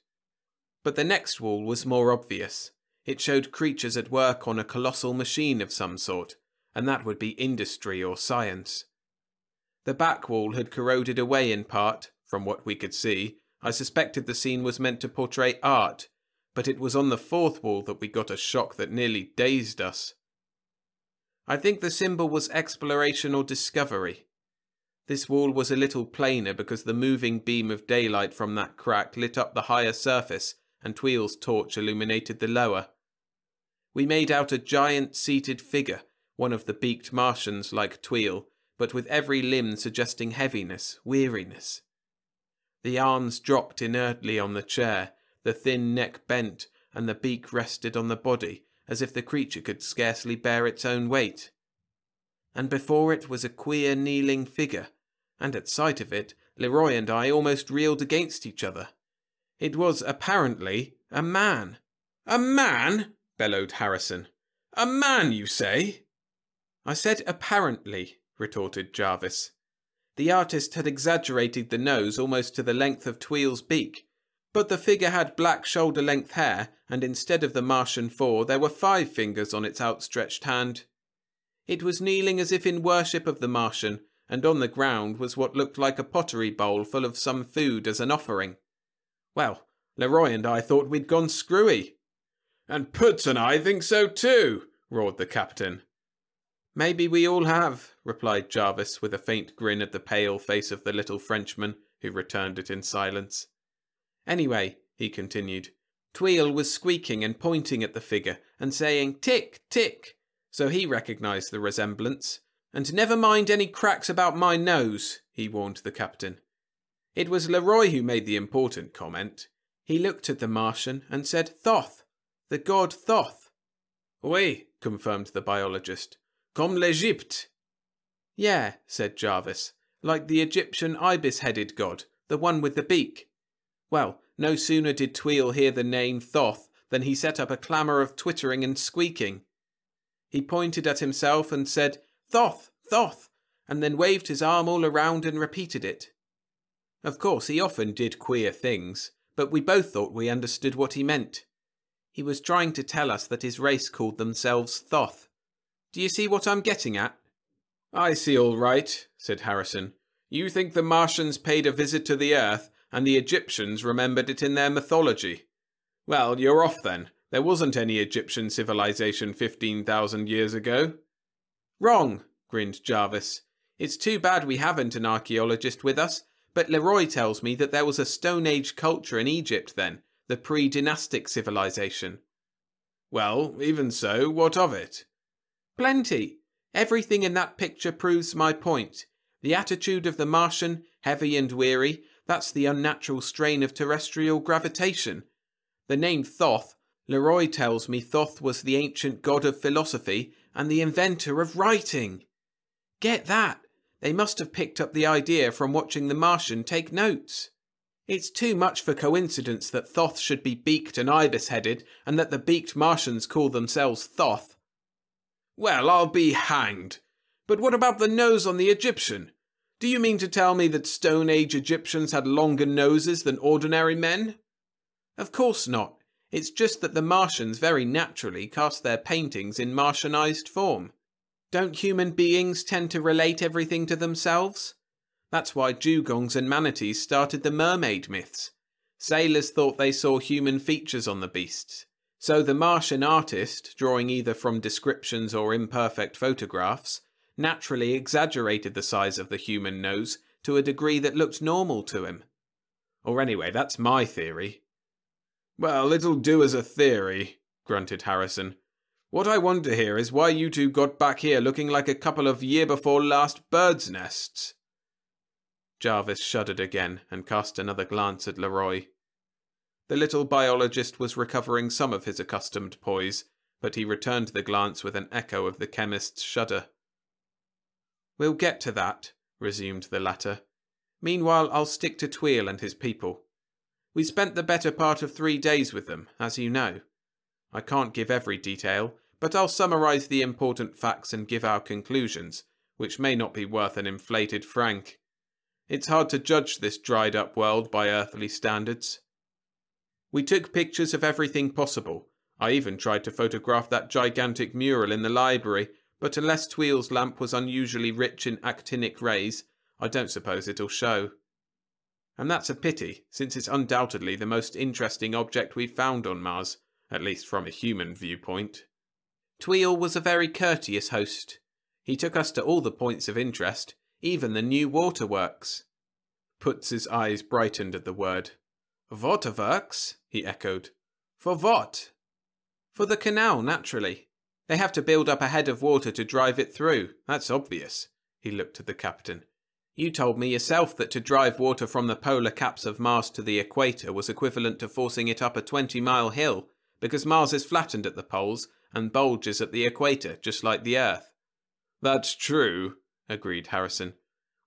But the next wall was more obvious. It showed creatures at work on a colossal machine of some sort, and that would be industry or science. The back wall had corroded away in part, from what we could see. I suspected the scene was meant to portray art, but it was on the fourth wall that we got a shock that nearly dazed us. I think the symbol was exploration or discovery. This wall was a little plainer because the moving beam of daylight from that crack lit up the higher surface and Tweel's torch illuminated the lower. We made out a giant seated figure one of the beaked Martians like Tweel, but with every limb suggesting heaviness, weariness. The arms dropped inertly on the chair, the thin neck bent, and the beak rested on the body, as if the creature could scarcely bear its own weight. And before it was a queer kneeling figure, and at sight of it, Leroy and I almost reeled against each other. It was, apparently, a man. "A man?" bellowed Harrison. "A man, you say?" "I said apparently," retorted Jarvis. The artist had exaggerated the nose almost to the length of Tweel's beak, but the figure had black shoulder-length hair, and instead of the Martian 4, there were 5 fingers on its outstretched hand. It was kneeling as if in worship of the Martian, and on the ground was what looked like a pottery bowl full of some food as an offering. Well, Leroy and I thought we'd gone screwy. "And Puds and I think so too," roared the captain. "Maybe we all have," replied Jarvis with a faint grin at the pale face of the little Frenchman, who returned it in silence. "Anyway," he continued, "Tweel was squeaking and pointing at the figure and saying 'tick, tick,' so he recognised the resemblance. And never mind any cracks about my nose," he warned the captain. It was Leroy who made the important comment. He looked at the Martian and said Thoth, the god Thoth. "Oui," confirmed the biologist. "Comme l'Egypte." "Yeah," said Jarvis, "like the Egyptian ibis-headed god, the one with the beak." Well, no sooner did Tweel hear the name Thoth than he set up a clamour of twittering and squeaking. He pointed at himself and said, "Thoth, Thoth," and then waved his arm all around and repeated it. Of course, he often did queer things, but we both thought we understood what he meant. He was trying to tell us that his race called themselves Thoth. Do you see what I'm getting at? "I see all right," said Harrison. "You think the Martians paid a visit to the Earth, and the Egyptians remembered it in their mythology. Well, you're off then. There wasn't any Egyptian civilization 15,000 years ago." "Wrong," grinned Jarvis. "It's too bad we haven't an archaeologist with us, but Leroy tells me that there was a Stone Age culture in Egypt then, the pre-dynastic civilization." "Well, even so, what of it?" "Plenty. Everything in that picture proves my point. The attitude of the Martian, heavy and weary, that's the unnatural strain of terrestrial gravitation. The name Thoth, Leroy tells me Thoth was the ancient god of philosophy and the inventor of writing. Get that? They must have picked up the idea from watching the Martian take notes. It's too much for coincidence that Thoth should be beaked and ibis-headed, and that the beaked Martians call themselves Thoth." "Well, I'll be hanged. But what about the nose on the Egyptian? Do you mean to tell me that Stone Age Egyptians had longer noses than ordinary men?" "Of course not. It's just that the Martians very naturally cast their paintings in Martianized form. Don't human beings tend to relate everything to themselves? That's why dugongs and manatees started the mermaid myths. Sailors thought they saw human features on the beasts. So the Martian artist, drawing either from descriptions or imperfect photographs, naturally exaggerated the size of the human nose to a degree that looked normal to him. Or anyway, that's my theory." "Well, it'll do as a theory," grunted Harrison. "What I want to hear is why you two got back here looking like a couple of year-before-last birds' nests." Jarvis shuddered again and cast another glance at Leroy. The little biologist was recovering some of his accustomed poise, but he returned the glance with an echo of the chemist's shudder. "We'll get to that," resumed the latter. "Meanwhile, I'll stick to Tweel and his people. We spent the better part of 3 days with them, as you know. I can't give every detail, but I'll summarise the important facts and give our conclusions, which may not be worth an inflated franc. It's hard to judge this dried-up world by earthly standards. We took pictures of everything possible. I even tried to photograph that gigantic mural in the library, but unless Tweel's lamp was unusually rich in actinic rays, I don't suppose it'll show. And that's a pity, since it's undoubtedly the most interesting object we've found on Mars, at least from a human viewpoint." Tweel was a very courteous host. He took us to all the points of interest, even the new waterworks. Putz's eyes brightened at the word. "Waterworks?" he echoed. "For what?" "For the canal, naturally." They have to build up a head of water to drive it through. That's obvious. He looked at the captain. You told me yourself that to drive water from the polar caps of Mars to the equator was equivalent to forcing it up a 20-mile hill, because Mars is flattened at the poles and bulges at the equator, just like the Earth. That's true, agreed Harrison.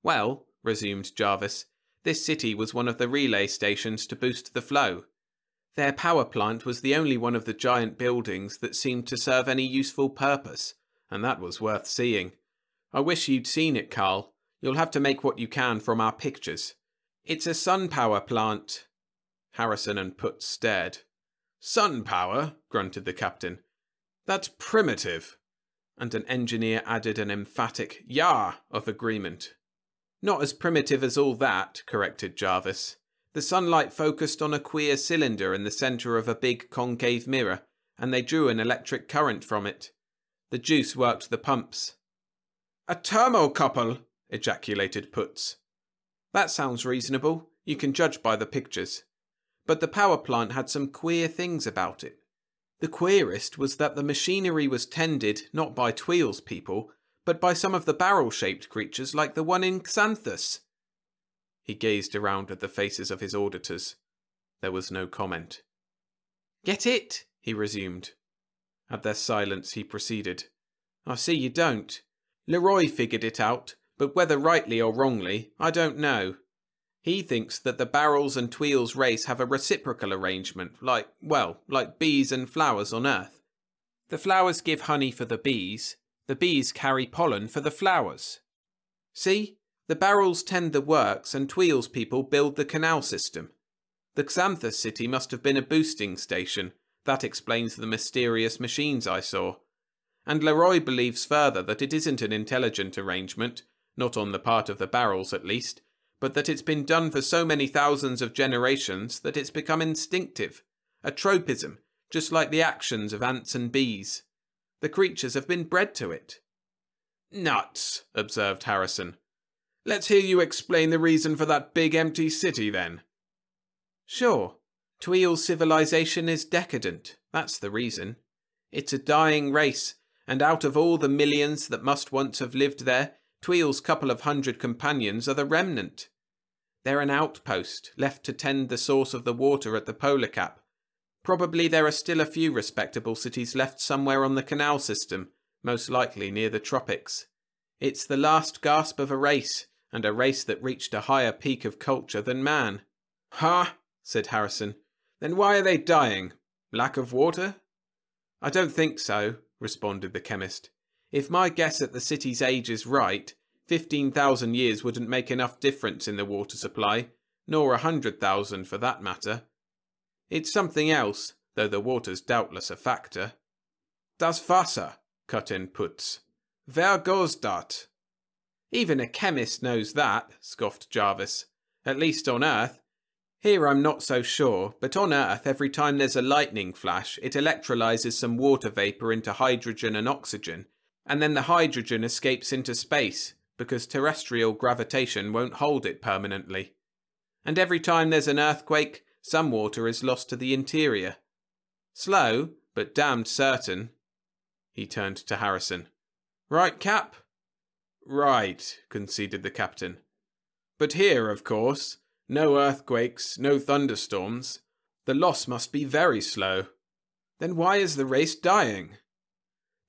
Well, resumed Jarvis, this city was one of the relay stations to boost the flow. Their power plant was the only one of the giant buildings that seemed to serve any useful purpose, and that was worth seeing. I wish you'd seen it, Carl. You'll have to make what you can from our pictures. It's a sun power plant. Harrison and Putz stared. Sun power? Grunted the captain. That's primitive. And an engineer added an emphatic "Yah" of agreement. Not as primitive as all that, corrected Jarvis. The sunlight focused on a queer cylinder in the centre of a big concave mirror, and they drew an electric current from it. The juice worked the pumps. A thermocouple, ejaculated Putz. That sounds reasonable. You can judge by the pictures. But the power plant had some queer things about it. The queerest was that the machinery was tended not by Tweel's people, but by some of the barrel-shaped creatures like the one in Xanthus. He gazed around at the faces of his auditors. There was no comment. Get it? He resumed. At their silence he proceeded. I see you don't. Leroy figured it out, but whether rightly or wrongly, I don't know. He thinks that the Barrels and Tweels race have a reciprocal arrangement, like bees and flowers on Earth. The flowers give honey for the bees carry pollen for the flowers. See? The Barrels tend the works and Tweels people build the canal system. The Xanthus city must have been a boosting station. That explains the mysterious machines I saw. And Leroy believes further that it isn't an intelligent arrangement, not on the part of the Barrels at least, but that it's been done for so many thousands of generations that it's become instinctive, a tropism, just like the actions of ants and bees. The creatures have been bred to it. Nuts, observed Harrison. Let's hear you explain the reason for that big empty city then. Sure. Tweel's civilization is decadent, that's the reason. It's a dying race, and out of all the millions that must once have lived there, Tweel's couple of hundred companions are the remnant. They're an outpost, left to tend the source of the water at the polar cap. Probably there are still a few respectable cities left somewhere on the canal system, most likely near the tropics. It's the last gasp of a race, and a race that reached a higher peak of culture than man. Huh? Said Harrison. Then why are they dying? Lack of water? I don't think so, responded the chemist. If my guess at the city's age is right, 15,000 years wouldn't make enough difference in the water supply, nor 100,000 for that matter. It's something else, though the water's doubtless a factor. Das Wasser, cut in Putz. Wer goes dat? Even a chemist knows that, scoffed Jarvis. At least on Earth. Here I'm not so sure, but on Earth every time there's a lightning flash, it electrolyses some water vapour into hydrogen and oxygen, and then the hydrogen escapes into space, because terrestrial gravitation won't hold it permanently. And every time there's an earthquake, some water is lost to the interior. Slow, but damned certain. He turned to Harrison. Right, Cap? Right, conceded the captain. But here, of course, no earthquakes, no thunderstorms. The loss must be very slow. Then why is the race dying?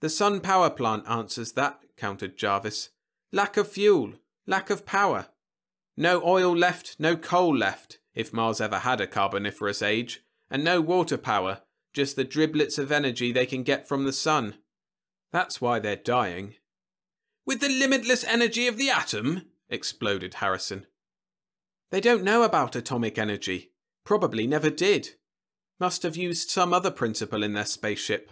The sun power plant answers that, countered Jarvis. Lack of fuel, lack of power. No oil left, no coal left, if Mars ever had a carboniferous age, and no water power, just the driblets of energy they can get from the sun. That's why they're dying. With the limitless energy of the atom? Exploded Harrison. They don't know about atomic energy. Probably never did. Must have used some other principle in their spaceship.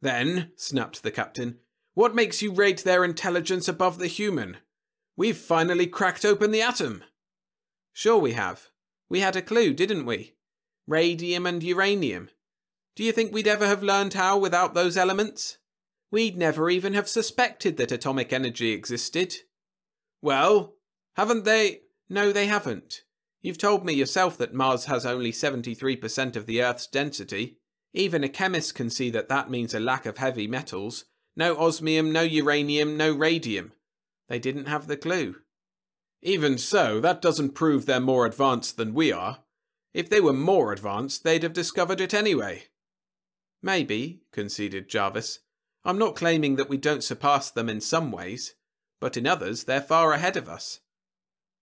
Then, snapped the captain, what makes you rate their intelligence above the human? We've finally cracked open the atom. Sure we have. We had a clue, didn't we? Radium and uranium. Do you think we'd ever have learned how without those elements? We'd never even have suspected that atomic energy existed. Well, haven't they? No, they haven't. You've told me yourself that Mars has only 73% of the Earth's density. Even a chemist can see that that means a lack of heavy metals. No osmium, no uranium, no radium. They didn't have the clue. Even so, that doesn't prove they're more advanced than we are. If they were more advanced, they'd have discovered it anyway. Maybe, conceded Jarvis. I'm not claiming that we don't surpass them in some ways, but in others they're far ahead of us.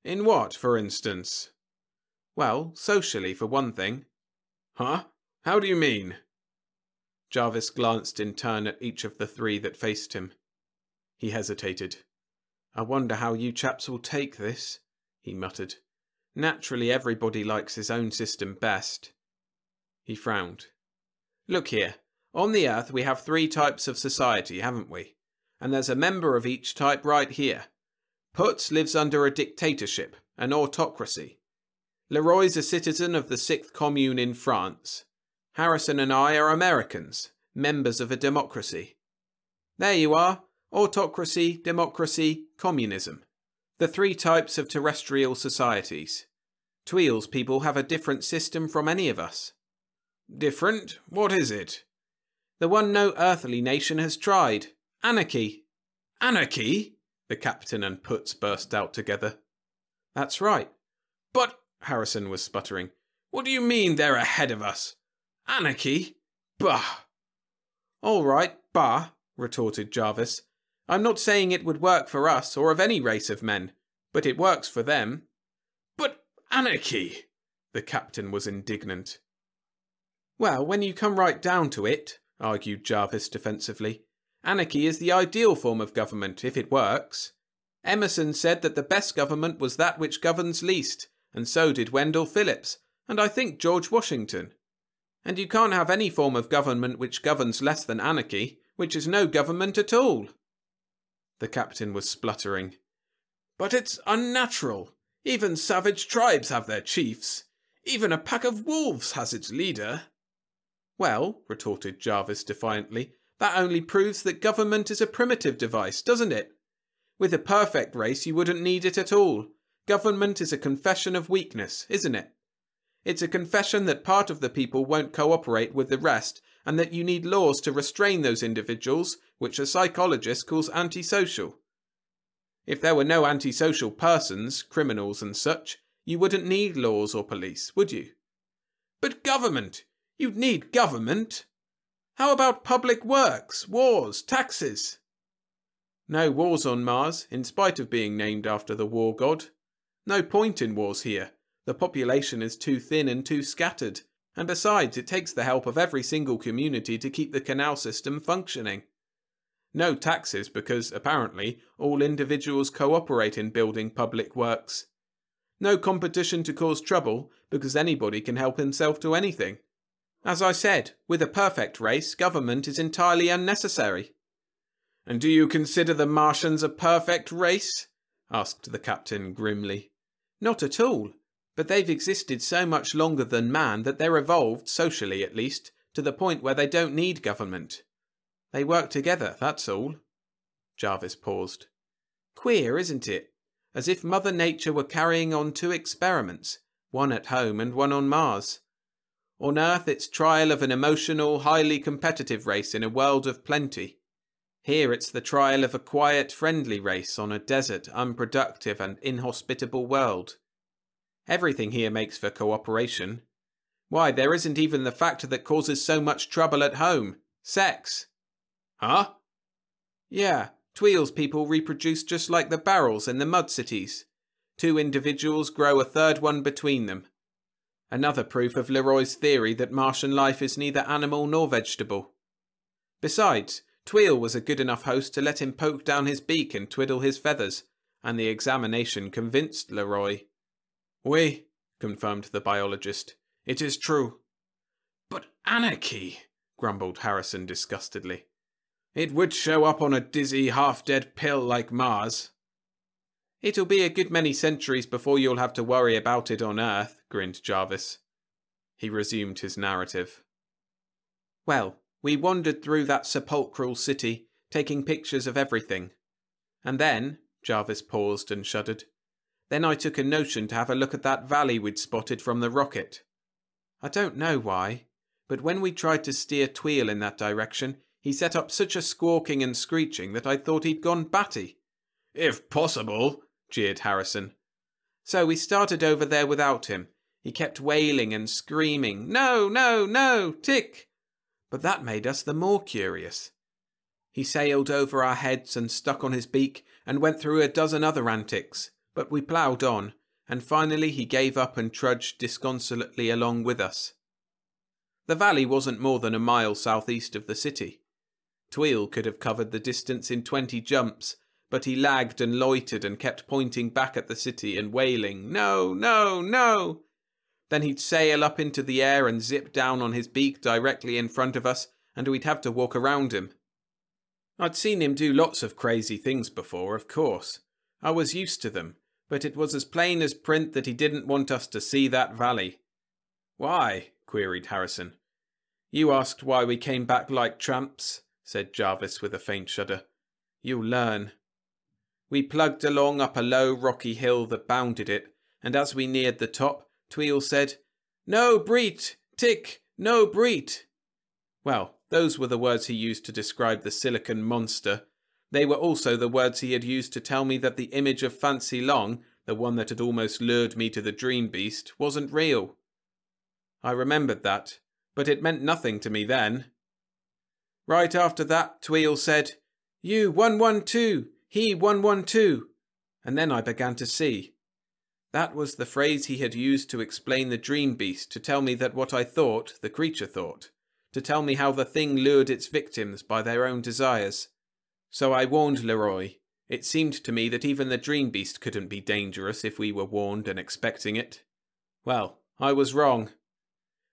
In what, for instance? Well, socially, for one thing. Huh? How do you mean? Jarvis glanced in turn at each of the three that faced him. He hesitated. I wonder how you chaps will take this, he muttered. Naturally, everybody likes his own system best. He frowned. Look here, on the Earth we have 3 types of society, haven't we? And there's a member of each type right here. Putz lives under a dictatorship, an autocracy. Leroy's a citizen of the 6th Commune in France. Harrison and I are Americans, members of a democracy. There you are, autocracy, democracy, communism. The 3 types of terrestrial societies. Tweel's people have a different system from any of us. Different? What is it? The one no earthly nation has tried. Anarchy. Anarchy? The captain and Putz burst out together. That's right. But, Harrison was sputtering, what do you mean they're ahead of us? Anarchy? Bah! All right, bah, retorted Jarvis. I'm not saying it would work for us or of any race of men, but it works for them. But anarchy! The captain was indignant. Well, when you come right down to it, argued Jarvis defensively, anarchy is the ideal form of government, if it works. Emerson said that the best government was that which governs least, and so did Wendell Phillips, and I think George Washington. And you can't have any form of government which governs less than anarchy, which is no government at all. The captain was spluttering. But it's unnatural. Even savage tribes have their chiefs. Even a pack of wolves has its leader. Well, retorted Jarvis defiantly, that only proves that government is a primitive device, doesn't it? With a perfect race you wouldn't need it at all. Government is a confession of weakness, isn't it? It's a confession that part of the people won't cooperate with the rest, and that you need laws to restrain those individuals, which a psychologist calls antisocial. If there were no antisocial persons, criminals and such, you wouldn't need laws or police, would you? But government! You'd need government! How about public works, wars, taxes? No wars on Mars, in spite of being named after the war god. No point in wars here. The population is too thin and too scattered, and besides it takes the help of every single community to keep the canal system functioning. No taxes because, apparently, all individuals cooperate in building public works. No competition to cause trouble because anybody can help himself to anything. As I said, with a perfect race, government is entirely unnecessary. And do you consider the Martians a perfect race? Asked the captain grimly. Not at all. But they've existed so much longer than man that they're evolved, socially at least, to the point where they don't need government. They work together, that's all. Jarvis paused. Queer, isn't it? As if Mother Nature were carrying on 2 experiments, one at home and one on Mars. On Earth it's trial of an emotional, highly competitive race in a world of plenty. Here it's the trial of a quiet, friendly race on a desert, unproductive and inhospitable world. Everything here makes for cooperation. Why, there isn't even the factor that causes so much trouble at home. Sex. Huh? Yeah, Tweel's people reproduce just like the barrels in the mud cities. 2 individuals grow a third one between them. Another proof of Leroy's theory that Martian life is neither animal nor vegetable. Besides, Tweel was a good enough host to let him poke down his beak and twiddle his feathers, and the examination convinced Leroy. Oui, confirmed the biologist. It is true. But anarchy, grumbled Harrison disgustedly. It would show up on a dizzy, half-dead pill like Mars. It'll be a good many centuries before you'll have to worry about it on Earth, grinned Jarvis. He resumed his narrative. Well, we wandered through that sepulchral city, taking pictures of everything. And then, Jarvis paused and shuddered. Then I took a notion to have a look at that valley we'd spotted from the rocket. I don't know why. but when we tried to steer Tweel in that direction, he set up such a squawking and screeching that I thought he'd gone batty. If possible, jeered Harrison. So we started over there without him. He kept wailing and screaming, "No, no, no, tick!" But that made us the more curious. He sailed over our heads and stuck on his beak and went through a dozen other antics, but we ploughed on, and finally he gave up and trudged disconsolately along with us. The valley wasn't more than a mile southeast of the city. Tweel could have covered the distance in 20 jumps, but he lagged and loitered and kept pointing back at the city and wailing, "No, no, no!" Then he'd sail up into the air and zip down on his beak directly in front of us, and we'd have to walk around him. I'd seen him do lots of crazy things before, of course. I was used to them, but it was as plain as print that he didn't want us to see that valley. "Why?" queried Harrison. "You asked why we came back like tramps," said Jarvis with a faint shudder. "You'll learn." We plugged along up a low rocky hill that bounded it, and as we neared the top, Tweel said, "No breet, tick, no breet." Well, those were the words he used to describe the silicon monster. They were also the words he had used to tell me that the image of Fancy Long, the one that had almost lured me to the dream beast, wasn't real. I remembered that, but it meant nothing to me then. Right after that, Tweel said, "You 112, he 112, and then I began to see. That was the phrase he had used to explain the dream beast, to tell me that what I thought, the creature thought, to tell me how the thing lured its victims by their own desires. So I warned Leroy. It seemed to me that even the dream beast couldn't be dangerous if we were warned and expecting it. Well, I was wrong.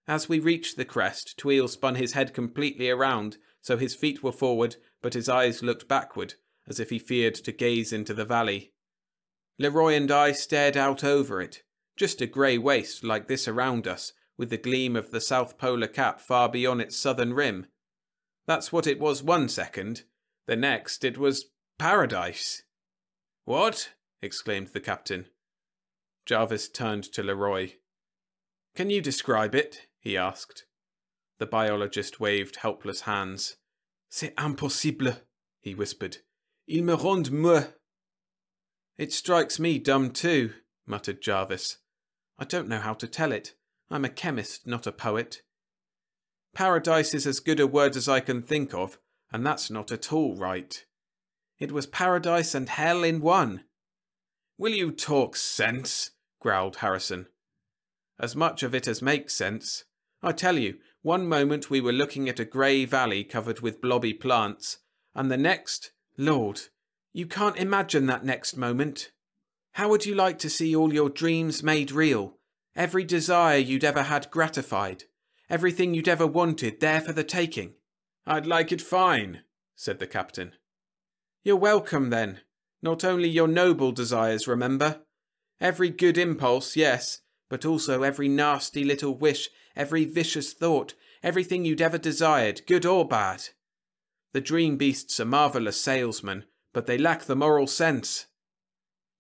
As we reached the crest, Tweel spun his head completely around, so his feet were forward, but his eyes looked backward, as if he feared to gaze into the valley. Leroy and I stared out over it, just a grey waste like this around us, with the gleam of the South Polar Cap far beyond its southern rim. That's what it was 1 second. The next, it was paradise. "What?" exclaimed the captain. Jarvis turned to Leroy. "Can you describe it?" he asked. The biologist waved helpless hands. "C'est impossible," he whispered. "Il me rend mou." "It strikes me dumb too," muttered Jarvis. "I don't know how to tell it. I'm a chemist, not a poet. Paradise is as good a word as I can think of, and that's not at all right. It was paradise and hell in one." "Will you talk sense?" growled Harrison. "As much of it as makes sense. I tell you, one moment we were looking at a grey valley covered with blobby plants, and the next, Lord, you can't imagine that next moment. How would you like to see all your dreams made real? Every desire you'd ever had gratified? Everything you'd ever wanted there for the taking?" "I'd like it fine," said the captain. "You're welcome then. Not only your noble desires, remember. Every good impulse, yes, but also every nasty little wish, every vicious thought, everything you'd ever desired, good or bad. The dream beasts are marvellous salesmen, but they lack the moral sense."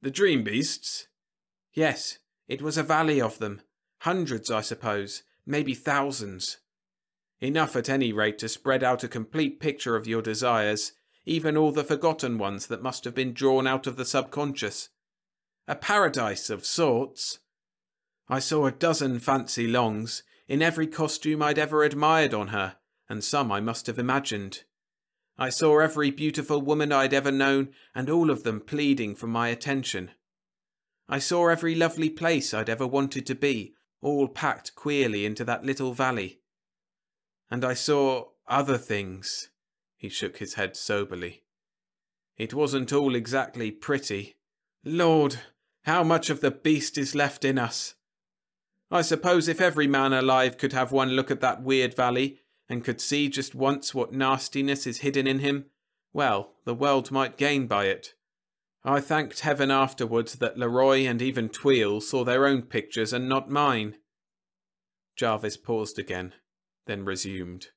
"The dream beasts?" "Yes, it was a valley of them. Hundreds, I suppose, maybe thousands. Enough at any rate to spread out a complete picture of your desires, even all the forgotten ones that must have been drawn out of the subconscious. A paradise of sorts. I saw a dozen Fancy Longs, in every costume I'd ever admired on her, and some I must have imagined. I saw every beautiful woman I'd ever known, and all of them pleading for my attention. I saw every lovely place I'd ever wanted to be, all packed queerly into that little valley. And I saw other things." He shook his head soberly. "It wasn't all exactly pretty. Lord, how much of the beast is left in us? I suppose if every man alive could have one look at that weird valley, and could see just once what nastiness is hidden in him, well, the world might gain by it. I thanked heaven afterwards that Leroy and even Tweel saw their own pictures and not mine." Jarvis paused again, then resumed.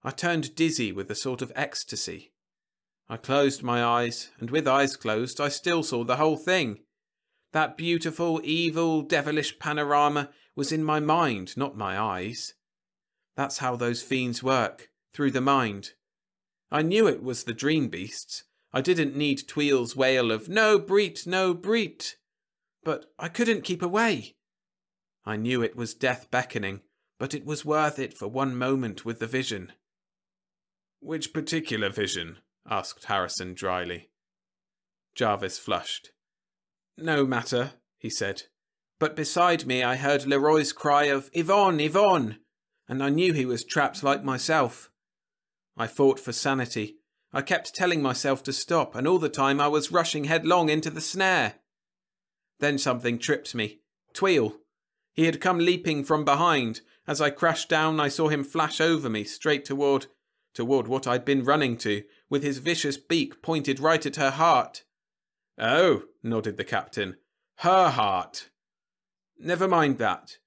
"I turned dizzy with a sort of ecstasy. I closed my eyes, and with eyes closed I still saw the whole thing. That beautiful, evil, devilish panorama was in my mind, not my eyes. That's how those fiends work, through the mind. I knew it was the dream beasts. I didn't need Tweel's wail of, "No, Breet, no, Breet." But I couldn't keep away. I knew it was death beckoning, but it was worth it for one moment with the vision. "Which particular vision?" asked Harrison dryly. Jarvis flushed. "No matter," he said. "But beside me I heard Leroy's cry of, 'Yvonne, Yvonne!' and I knew he was trapped like myself. I fought for sanity. I kept telling myself to stop, and all the time I was rushing headlong into the snare. Then something tripped me. Tweel. He had come leaping from behind. As I crashed down, I saw him flash over me, straight toward what I'd been running to, with his vicious beak pointed right at her heart." "Oh," nodded the captain. "Her heart." "Never mind that.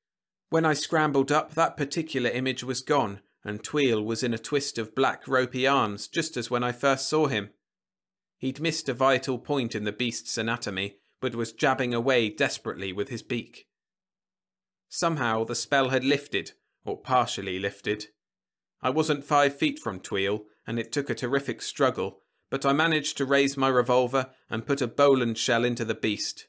When I scrambled up, that particular image was gone, and Tweel was in a twist of black ropey arms, just as when I first saw him. He'd missed a vital point in the beast's anatomy, but was jabbing away desperately with his beak. Somehow the spell had lifted, or partially lifted. I wasn't 5 feet from Tweel, and it took a terrific struggle, but I managed to raise my revolver and put a Boland shell into the beast.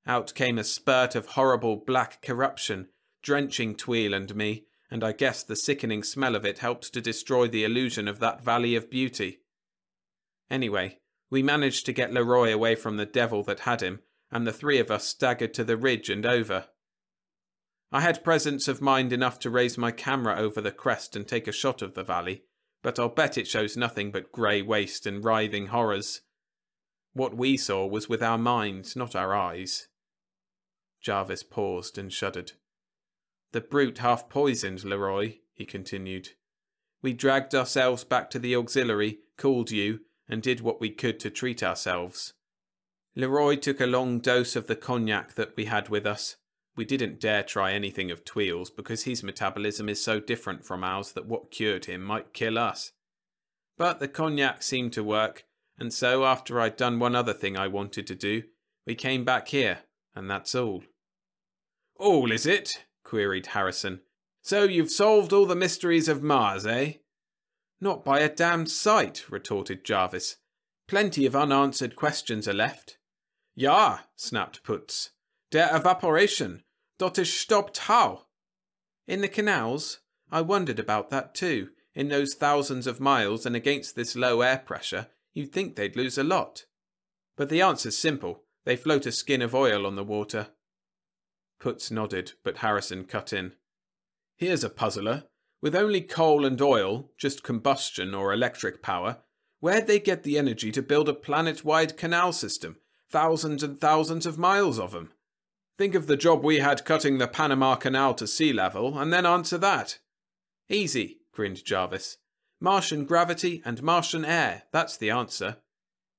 Out came a spurt of horrible black corruption, drenching Tweel and me, and I guess the sickening smell of it helped to destroy the illusion of that valley of beauty. Anyway, we managed to get Leroy away from the devil that had him, and the 3 of us staggered to the ridge and over. I had presence of mind enough to raise my camera over the crest and take a shot of the valley, but I'll bet it shows nothing but grey waste and writhing horrors. What we saw was with our minds, not our eyes. Jarvis paused and shuddered. "The brute half poisoned Leroy," he continued. "We dragged ourselves back to the auxiliary, called you, and did what we could to treat ourselves. Leroy took a long dose of the cognac that we had with us. We didn't dare try anything of Tweel's because his metabolism is so different from ours that what cured him might kill us. But the cognac seemed to work, and so after I'd done one other thing I wanted to do, we came back here, and that's all." "All, is it?" queried Harrison. "So you've solved all the mysteries of Mars, eh?" "Not by a damned sight," retorted Jarvis. "Plenty of unanswered questions are left." "Ja," snapped Putz. "Der evaporation. Dot is stoppt how?" "In the canals? I wondered about that too. In those thousands of miles and against this low air pressure, you'd think they'd lose a lot. But the answer's simple. They float a skin of oil on the water." Putz nodded, but Harrison cut in. "Here's a puzzler. With only coal and oil, just combustion or electric power, where'd they get the energy to build a planet-wide canal system? Thousands and thousands of miles of them. Think of the job we had cutting the Panama Canal to sea level, and then answer that." "Easy," grinned Jarvis. "Martian gravity and Martian air, that's the answer.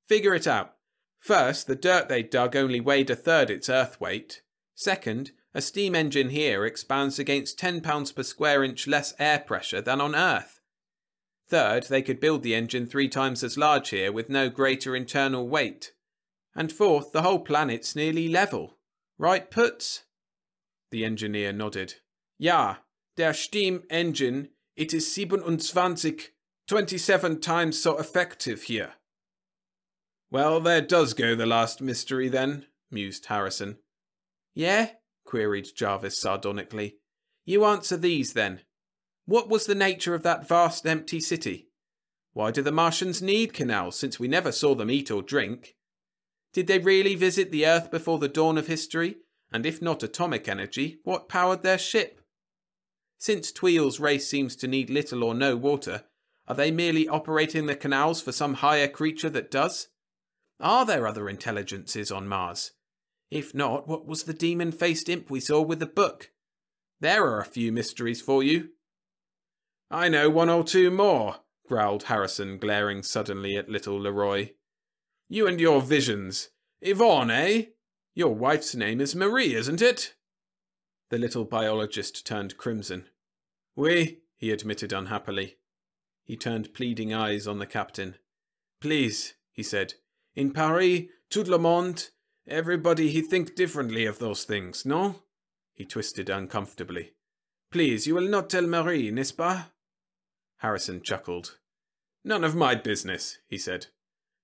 Figure it out. First, the dirt they dug only weighed 1/3 its Earth weight. Second, a steam engine here expands against 10 pounds per square inch less air pressure than on Earth. Third, they could build the engine 3 times as large here with no greater internal weight. And fourth, the whole planet's nearly level. Right, Putz?" The engineer nodded. "Ja, der steam engine, it is 27 times so effective here." "Well, there does go the last mystery then," mused Harrison. "Yeah?" queried Jarvis sardonically. "You answer these then. What was the nature of that vast empty city? Why do the Martians need canals, since we never saw them eat or drink? Did they really visit the Earth before the dawn of history? And if not atomic energy, what powered their ship? Since Tweel's race seems to need little or no water, are they merely operating the canals for some higher creature that does? Are there other intelligences on Mars? If not, what was the demon-faced imp we saw with the book? There are a few mysteries for you." "I know 1 or 2 more," growled Harrison, glaring suddenly at little Leroy. "You and your visions. Yvonne, eh? Your wife's name is Marie, isn't it?" The little biologist turned crimson. "Oui," he admitted unhappily. He turned pleading eyes on the captain. "Please," he said, "in Paris, tout le monde, everybody he think differently of those things, no?" He twisted uncomfortably. Please, you will not tell Marie, n'est-ce pas? Harrison chuckled. None of my business, he said.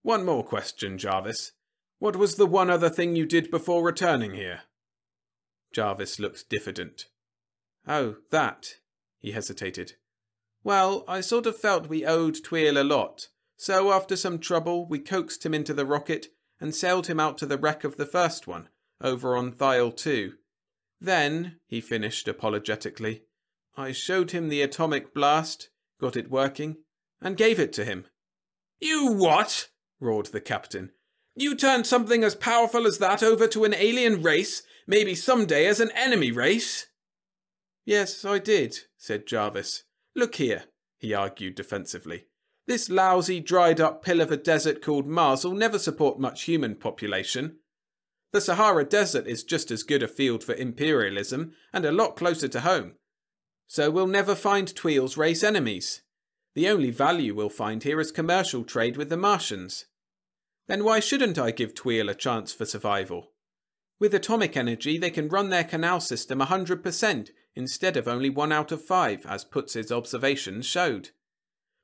One more question, Jarvis. What was the one other thing you did before returning here? Jarvis looked diffident. Oh, that. He hesitated. Well, I sort of felt we owed Tweel a lot, so after some trouble we coaxed him into the rocket and sailed him out to the wreck of the first one, over on Thiel 2. Then, he finished apologetically, I showed him the atomic blast, got it working, and gave it to him. You what? Roared the captain. You turned something as powerful as that over to an alien race, maybe someday as an enemy race? Yes, I did, said Jarvis. Look here, he argued defensively. This lousy, dried-up pill of a desert called Mars will never support much human population. The Sahara Desert is just as good a field for imperialism and a lot closer to home. So we'll never find Tweel's race enemies. The only value we'll find here is commercial trade with the Martians. Then why shouldn't I give Tweel a chance for survival? With atomic energy, they can run their canal system 100% instead of only 1 out of 5, as Putz's observations showed.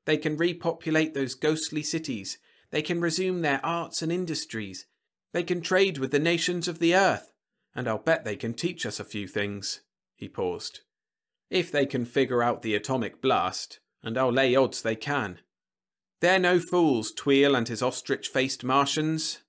They can repopulate those ghostly cities. They can resume their arts and industries. They can trade with the nations of the earth. And I'll bet they can teach us a few things. He paused. If they can figure out the atomic blast, and I'll lay odds they can. They're no fools, Tweel and his ostrich-faced Martians.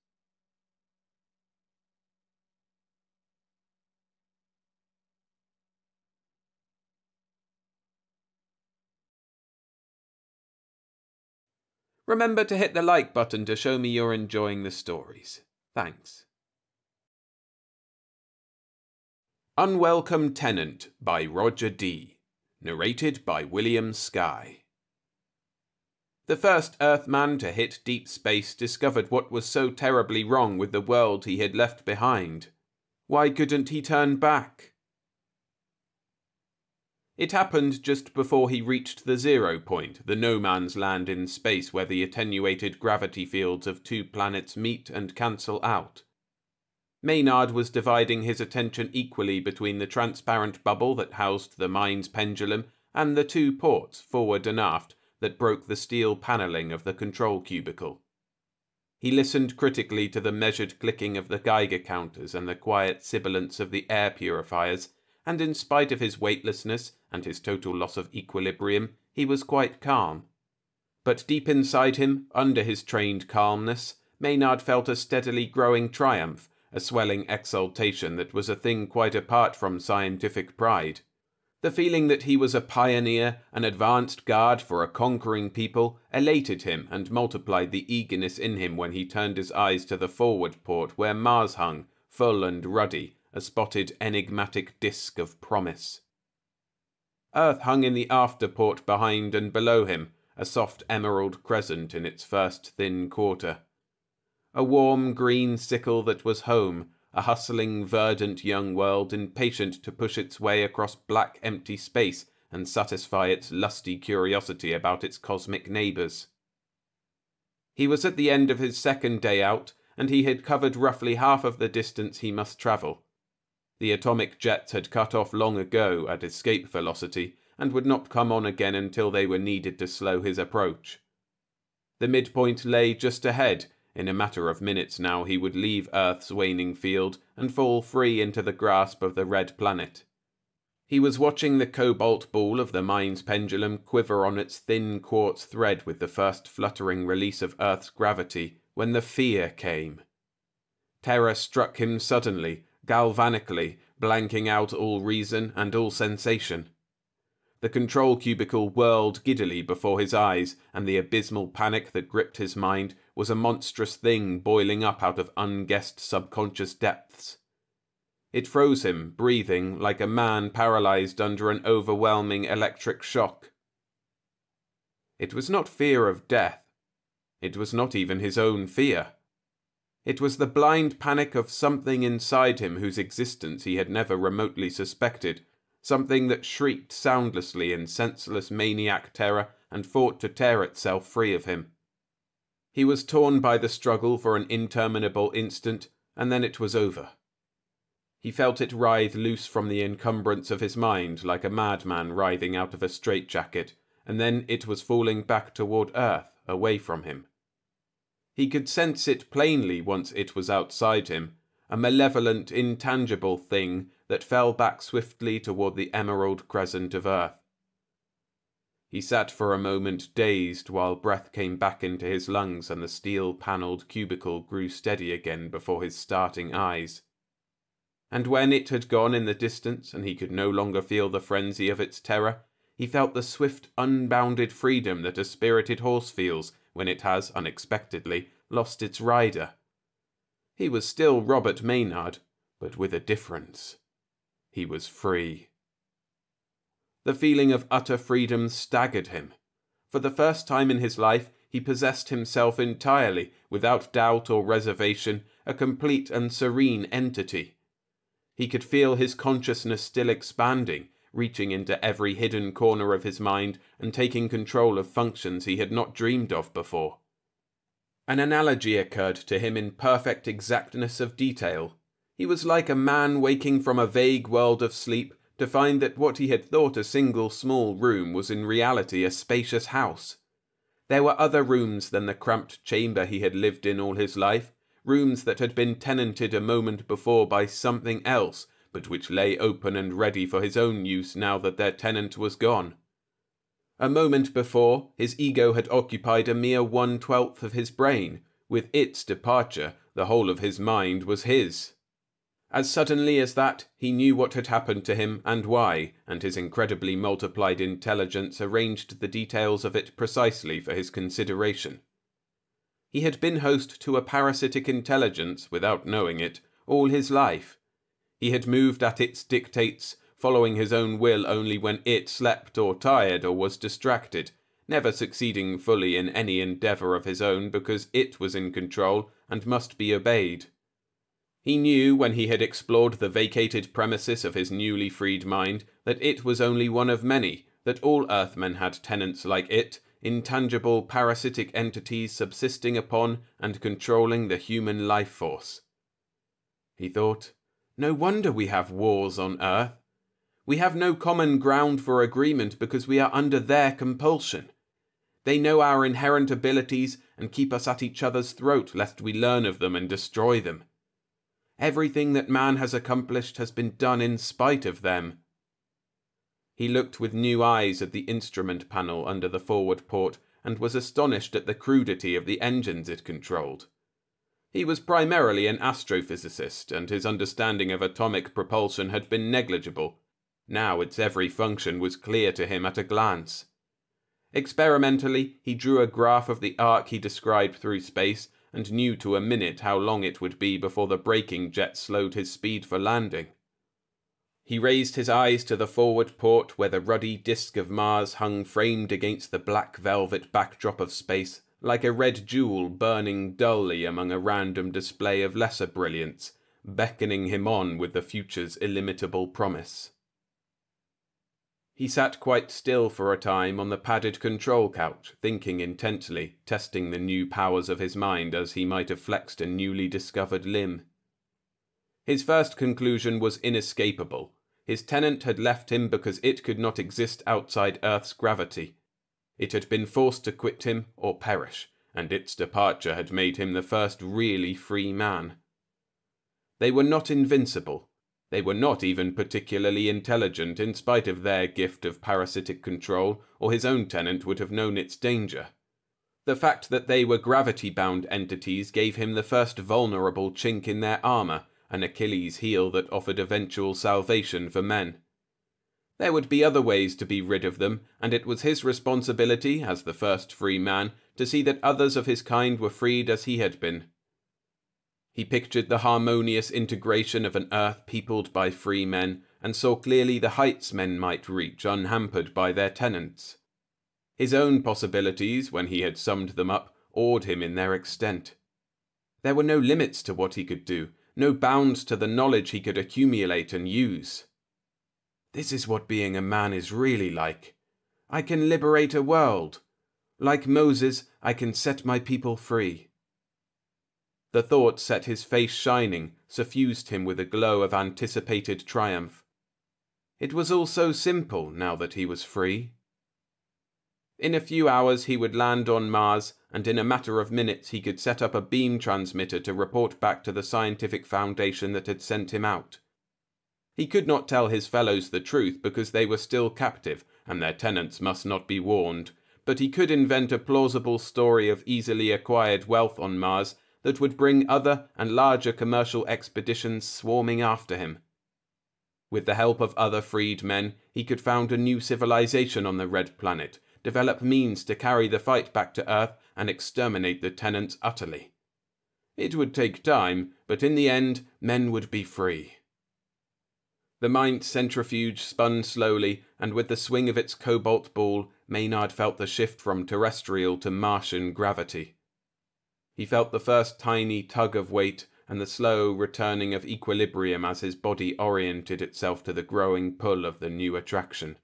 Remember to hit the like button to show me you're enjoying the stories. Thanks. Unwelcome Tenant by Roger D. Narrated by William Skye. The first Earthman to hit deep space discovered what was so terribly wrong with the world he had left behind. Why couldn't he turn back? It happened just before he reached the 0 point, the no man's land in space where the attenuated gravity fields of 2 planets meet and cancel out. Maynard was dividing his attention equally between the transparent bubble that housed the mind's pendulum and the 2 ports, forward and aft, that broke the steel panelling of the control cubicle. He listened critically to the measured clicking of the Geiger counters and the quiet sibilance of the air purifiers, and in spite of his weightlessness and his total loss of equilibrium, he was quite calm. But deep inside him, under his trained calmness, Maynard felt a steadily growing triumph, a swelling exultation that was a thing quite apart from scientific pride. The feeling that he was a pioneer, an advanced guard for a conquering people, elated him and multiplied the eagerness in him when he turned his eyes to the forward port where Mars hung, full and ruddy, a spotted enigmatic disk of promise. Earth hung in the after port behind and below him, a soft emerald crescent in its first thin quarter. A warm green sickle that was home, a hustling, verdant young world impatient to push its way across black empty space and satisfy its lusty curiosity about its cosmic neighbours. He was at the end of his second day out, and he had covered roughly half of the distance he must travel. The atomic jets had cut off long ago at escape velocity, and would not come on again until they were needed to slow his approach. The midpoint lay just ahead. In a matter of minutes now he would leave Earth's waning field and fall free into the grasp of the red planet. He was watching the cobalt ball of the mind's pendulum quiver on its thin quartz thread with the first fluttering release of Earth's gravity, when the fear came. Terror struck him suddenly, galvanically, blanking out all reason and all sensation. The control cubicle whirled giddily before his eyes, and the abysmal panic that gripped his mind was a monstrous thing boiling up out of unguessed subconscious depths. It froze him, breathing like a man paralyzed under an overwhelming electric shock. It was not fear of death. It was not even his own fear. It was the blind panic of something inside him whose existence he had never remotely suspected, something that shrieked soundlessly in senseless maniac terror and fought to tear itself free of him. He was torn by the struggle for an interminable instant, and then it was over. He felt it writhe loose from the encumbrance of his mind like a madman writhing out of a straitjacket, and then it was falling back toward Earth, away from him. He could sense it plainly once it was outside him, a malevolent, intangible thing that fell back swiftly toward the emerald crescent of Earth. He sat for a moment dazed while breath came back into his lungs and the steel-panelled cubicle grew steady again before his starting eyes. And when it had gone in the distance and he could no longer feel the frenzy of its terror, he felt the swift, unbounded freedom that a spirited horse feels when it has, unexpectedly, lost its rider. He was still Robert Maynard, but with a difference. He was free. The feeling of utter freedom staggered him. For the first time in his life, he possessed himself entirely, without doubt or reservation, a complete and serene entity. He could feel his consciousness still expanding, reaching into every hidden corner of his mind and taking control of functions he had not dreamed of before. An analogy occurred to him in perfect exactness of detail. He was like a man waking from a vague world of sleep to find that what he had thought a single small room was in reality a spacious house. There were other rooms than the cramped chamber he had lived in all his life, rooms that had been tenanted a moment before by something else, but which lay open and ready for his own use now that their tenant was gone. A moment before, his ego had occupied a mere 1/12 of his brain. With its departure, the whole of his mind was his. As suddenly as that, he knew what had happened to him and why, and his incredibly multiplied intelligence arranged the details of it precisely for his consideration. He had been host to a parasitic intelligence, without knowing it, all his life. He had moved at its dictates, following his own will only when it slept or tired or was distracted, never succeeding fully in any endeavour of his own because it was in control and must be obeyed. He knew, when he had explored the vacated premises of his newly freed mind, that it was only one of many, that all Earthmen had tenants like it, intangible parasitic entities subsisting upon and controlling the human life force. He thought, no wonder we have wars on Earth. We have no common ground for agreement because we are under their compulsion. They know our inherent abilities and keep us at each other's throat lest we learn of them and destroy them. Everything that man has accomplished has been done in spite of them. He looked with new eyes at the instrument panel under the forward port and was astonished at the crudity of the engines it controlled. He was primarily an astrophysicist, and his understanding of atomic propulsion had been negligible. Now its every function was clear to him at a glance. Experimentally, he drew a graph of the arc he described through space, and knew to a minute how long it would be before the braking jet slowed his speed for landing. He raised his eyes to the forward port where the ruddy disk of Mars hung framed against the black velvet backdrop of space, like a red jewel burning dully among a random display of lesser brilliance, beckoning him on with the future's illimitable promise. He sat quite still for a time on the padded control couch, thinking intently, testing the new powers of his mind as he might have flexed a newly discovered limb. His first conclusion was inescapable. His tenant had left him because it could not exist outside Earth's gravity. It had been forced to quit him or perish, and its departure had made him the first really free man. They were not invincible. They were not even particularly intelligent in spite of their gift of parasitic control, or his own tenant would have known its danger. The fact that they were gravity-bound entities gave him the first vulnerable chink in their armour, an Achilles heel that offered eventual salvation for men. There would be other ways to be rid of them, and it was his responsibility, as the first free man, to see that others of his kind were freed as he had been. He pictured the harmonious integration of an Earth peopled by free men, and saw clearly the heights men might reach unhampered by their tenants. His own possibilities, when he had summed them up, awed him in their extent. There were no limits to what he could do, no bounds to the knowledge he could accumulate and use. This is what being a man is really like. I can liberate a world. Like Moses, I can set my people free. The thought set his face shining, suffused him with a glow of anticipated triumph. It was all so simple now that he was free. In a few hours he would land on Mars, and in a matter of minutes he could set up a beam transmitter to report back to the scientific foundation that had sent him out. He could not tell his fellows the truth because they were still captive, and their tenants must not be warned, but he could invent a plausible story of easily acquired wealth on Mars that would bring other and larger commercial expeditions swarming after him. With the help of other freed men, he could found a new civilization on the Red Planet, develop means to carry the fight back to Earth and exterminate the tenants utterly. It would take time, but in the end, men would be free. The mind centrifuge spun slowly, and with the swing of its cobalt ball, Maynard felt the shift from terrestrial to Martian gravity. He felt the first tiny tug of weight and the slow returning of equilibrium as his body oriented itself to the growing pull of the new attraction.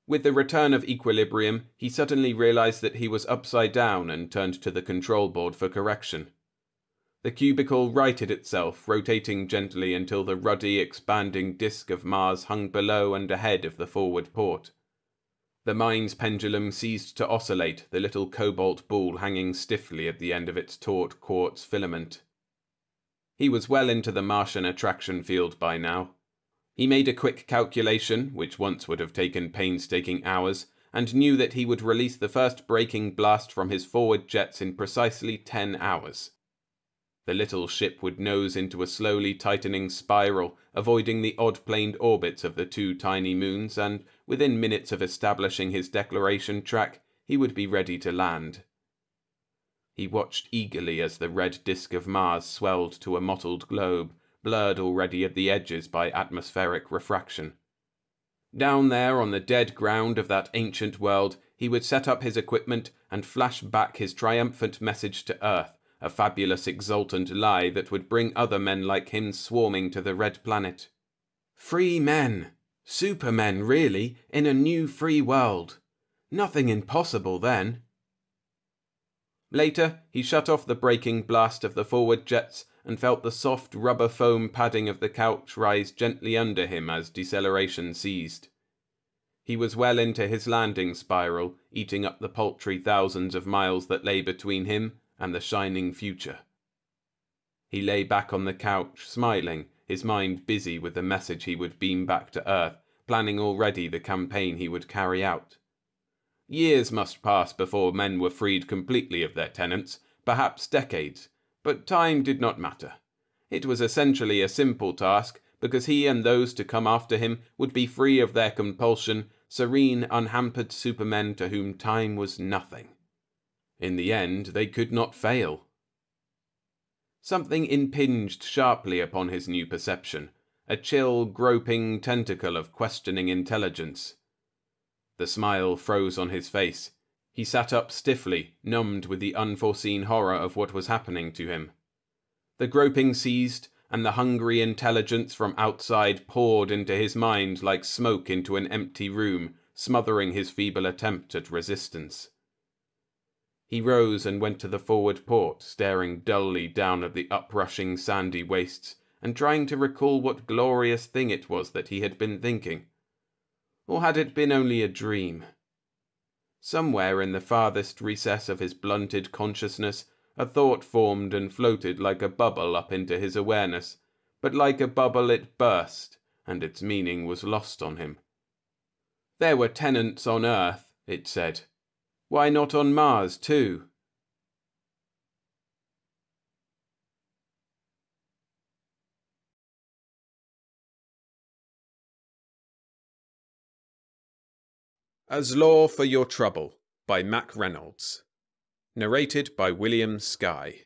With the return of equilibrium, he suddenly realized that he was upside down and turned to the control board for correction. The cubicle righted itself, rotating gently until the ruddy, expanding disk of Mars hung below and ahead of the forward port. The mind's pendulum ceased to oscillate, the little cobalt ball hanging stiffly at the end of its taut quartz filament. He was well into the Martian attraction field by now. He made a quick calculation, which once would have taken painstaking hours, and knew that he would release the first braking blast from his forward jets in precisely 10 hours. The little ship would nose into a slowly tightening spiral, avoiding the odd-planed orbits of the two tiny moons, and within minutes of establishing his declaration track, he would be ready to land. He watched eagerly as the red disk of Mars swelled to a mottled globe, blurred already at the edges by atmospheric refraction. Down there on the dead ground of that ancient world, he would set up his equipment and flash back his triumphant message to Earth, a fabulous exultant lie that would bring other men like him swarming to the Red Planet. Free men! Supermen, really, in a new free world. Nothing impossible then. Later, he shut off the braking blast of the forward jets and felt the soft rubber foam padding of the couch rise gently under him as deceleration ceased. He was well into his landing spiral, eating up the paltry thousands of miles that lay between him and the shining future. He lay back on the couch, smiling, his mind busy with the message he would beam back to Earth, planning already the campaign he would carry out. Years must pass before men were freed completely of their tenants, perhaps decades, but time did not matter. It was essentially a simple task, because he and those to come after him would be free of their compulsion, serene, unhampered supermen to whom time was nothing. In the end, they could not fail. Something impinged sharply upon his new perception, a chill, groping tentacle of questioning intelligence. The smile froze on his face. He sat up stiffly, numbed with the unforeseen horror of what was happening to him. The groping ceased, and the hungry intelligence from outside poured into his mind like smoke into an empty room, smothering his feeble attempt at resistance. He rose and went to the forward port, staring dully down at the uprushing sandy wastes, and trying to recall what glorious thing it was that he had been thinking. Or had it been only a dream? Somewhere in the farthest recess of his blunted consciousness, a thought formed and floated like a bubble up into his awareness, but like a bubble it burst, and its meaning was lost on him. There were tenants on Earth, it said. Why not on Mars, too? A Zloor for Your Trouble by Mack Reynolds. Narrated by William Skye.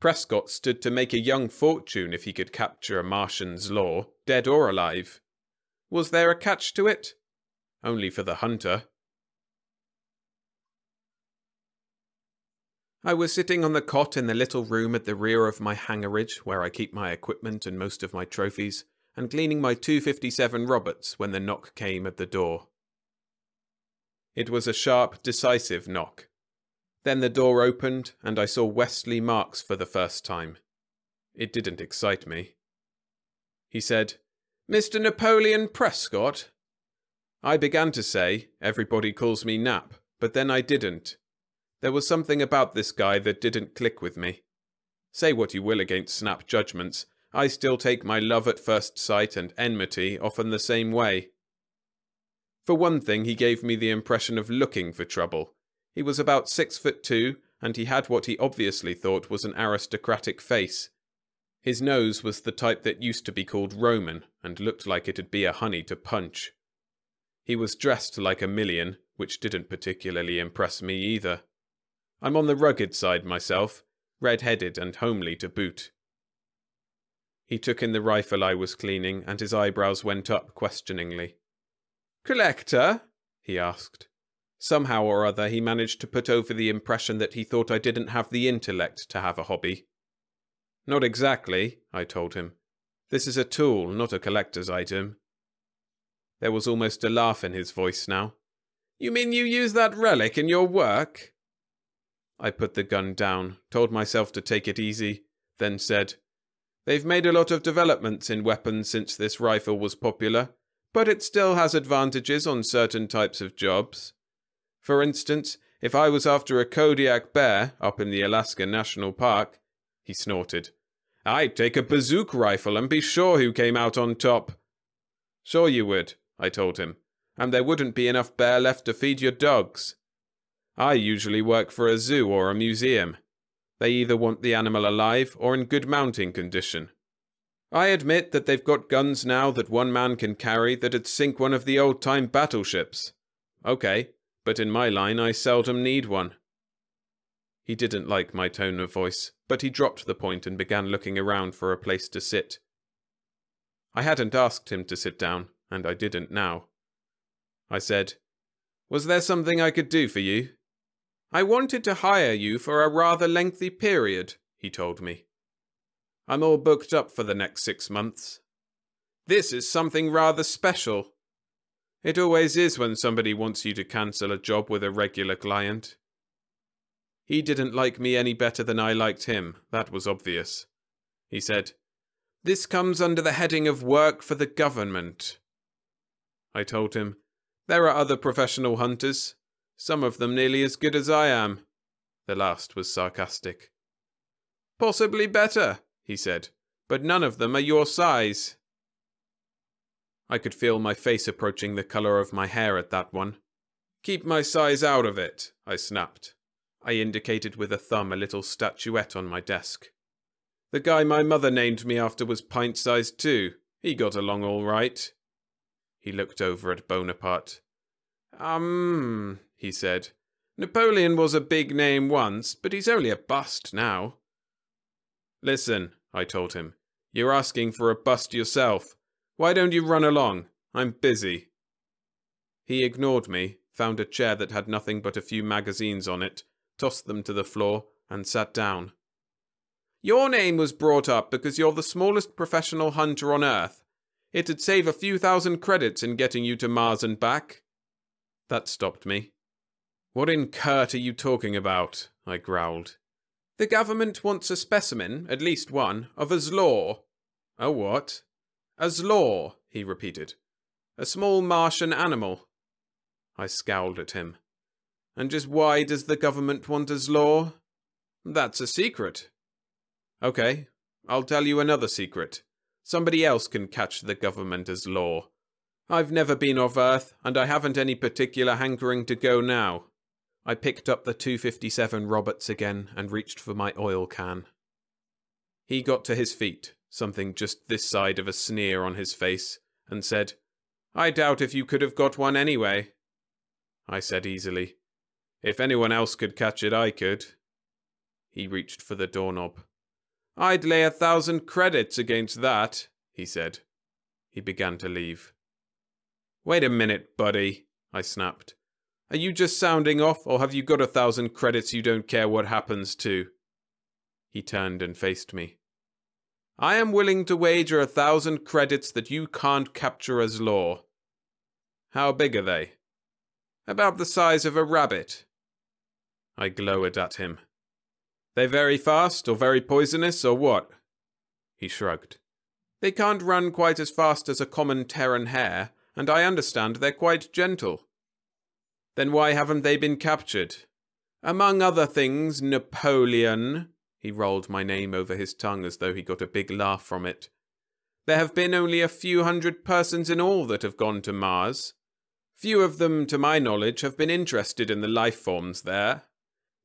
Prescott stood to make a young fortune if he could capture a Martian Zloor, dead or alive. Was there a catch to it? Only for the hunter. I was sitting on the cot in the little room at the rear of my hangarage, where I keep my equipment and most of my trophies, and cleaning my 257 Roberts when the knock came at the door. It was a sharp, decisive knock. Then the door opened, and I saw Wesley Marks for the first time. It didn't excite me. He said, "Mr. Napoleon Prescott?" I began to say, "Everybody calls me Nap," but then I didn't. There was something about this guy that didn't click with me. Say what you will against snap judgments, I still take my love at first sight and enmity often the same way. For one thing, he gave me the impression of looking for trouble. He was about 6'2", and he had what he obviously thought was an aristocratic face. His nose was the type that used to be called Roman, and looked like it'd be a honey to punch. He was dressed like a million, which didn't particularly impress me either. I'm on the rugged side myself, red-headed and homely to boot. He took in the rifle I was cleaning, and his eyebrows went up questioningly. "Collector?" he asked. Somehow or other he managed to put over the impression that he thought I didn't have the intellect to have a hobby. "Not exactly," I told him. "This is a tool, not a collector's item." There was almost a laugh in his voice now. "You mean you use that relic in your work?" I put the gun down, told myself to take it easy, then said, "They've made a lot of developments in weapons since this rifle was popular, but it still has advantages on certain types of jobs. For instance, if I was after a Kodiak bear up in the Alaska National Park," he snorted, "I'd take a bazooka rifle and be sure who came out on top." "Sure you would," I told him, "and there wouldn't be enough bear left to feed your dogs. I usually work for a zoo or a museum. They either want the animal alive or in good mounting condition. I admit that they've got guns now that one man can carry that'd sink one of the old-time battleships. Okay, but in my line I seldom need one." He didn't like my tone of voice, but he dropped the point and began looking around for a place to sit. I hadn't asked him to sit down, and I didn't now. I said, "Was there something I could do for you?" "I wanted to hire you for a rather lengthy period," he told me. "I'm all booked up for the next 6 months." "This is something rather special." "It always is when somebody wants you to cancel a job with a regular client." He didn't like me any better than I liked him, that was obvious. He said, "This comes under the heading of work for the government." I told him, "There are other professional hunters. Some of them nearly as good as I am." The last was sarcastic. "Possibly better," he said, "but none of them are your size." I could feel my face approaching the colour of my hair at that one. "Keep my size out of it," I snapped. I indicated with a thumb a little statuette on my desk. "The guy my mother named me after was pint-sized too. He got along all right." He looked over at Bonaparte. He said. "Napoleon was a big name once, but he's only a bust now." "Listen," I told him, "you're asking for a bust yourself. Why don't you run along? I'm busy." He ignored me, found a chair that had nothing but a few magazines on it, tossed them to the floor, and sat down. "Your name was brought up because you're the smallest professional hunter on Earth. It'd save a few thousand credits in getting you to Mars and back." That stopped me. "What in Kurt are you talking about?" I growled. "The government wants a specimen, at least one, of a Zloor." "A what?" "A Zloor," he repeated. "A small Martian animal." I scowled at him. "And just why does the government want a Zloor?" "That's a secret." "Okay, I'll tell you another secret. Somebody else can catch the government as Zloor. I've never been off Earth, and I haven't any particular hankering to go now." I picked up the .257 Roberts again and reached for my oil can. He got to his feet, something just this side of a sneer on his face, and said, "I doubt if you could have got one anyway." I said easily, "If anyone else could catch it, I could." He reached for the doorknob. "I'd lay 1,000 credits against that," he said. He began to leave. "Wait a minute, buddy," I snapped. "Are you just sounding off, or have you got 1,000 credits you don't care what happens to?" He turned and faced me. "I am willing to wager 1,000 credits that you can't capture a Zloor." "How big are they?" "About the size of a rabbit." I glowered at him. They very fast, or very poisonous, or what? He shrugged. They can't run quite as fast as a common Terran hare, and I understand they're quite gentle. Then why haven't they been captured? Among other things, Napoleon. He rolled my name over his tongue as though he got a big laugh from it. There have been only a few hundred persons in all that have gone to Mars. Few of them, to my knowledge, have been interested in the life forms there.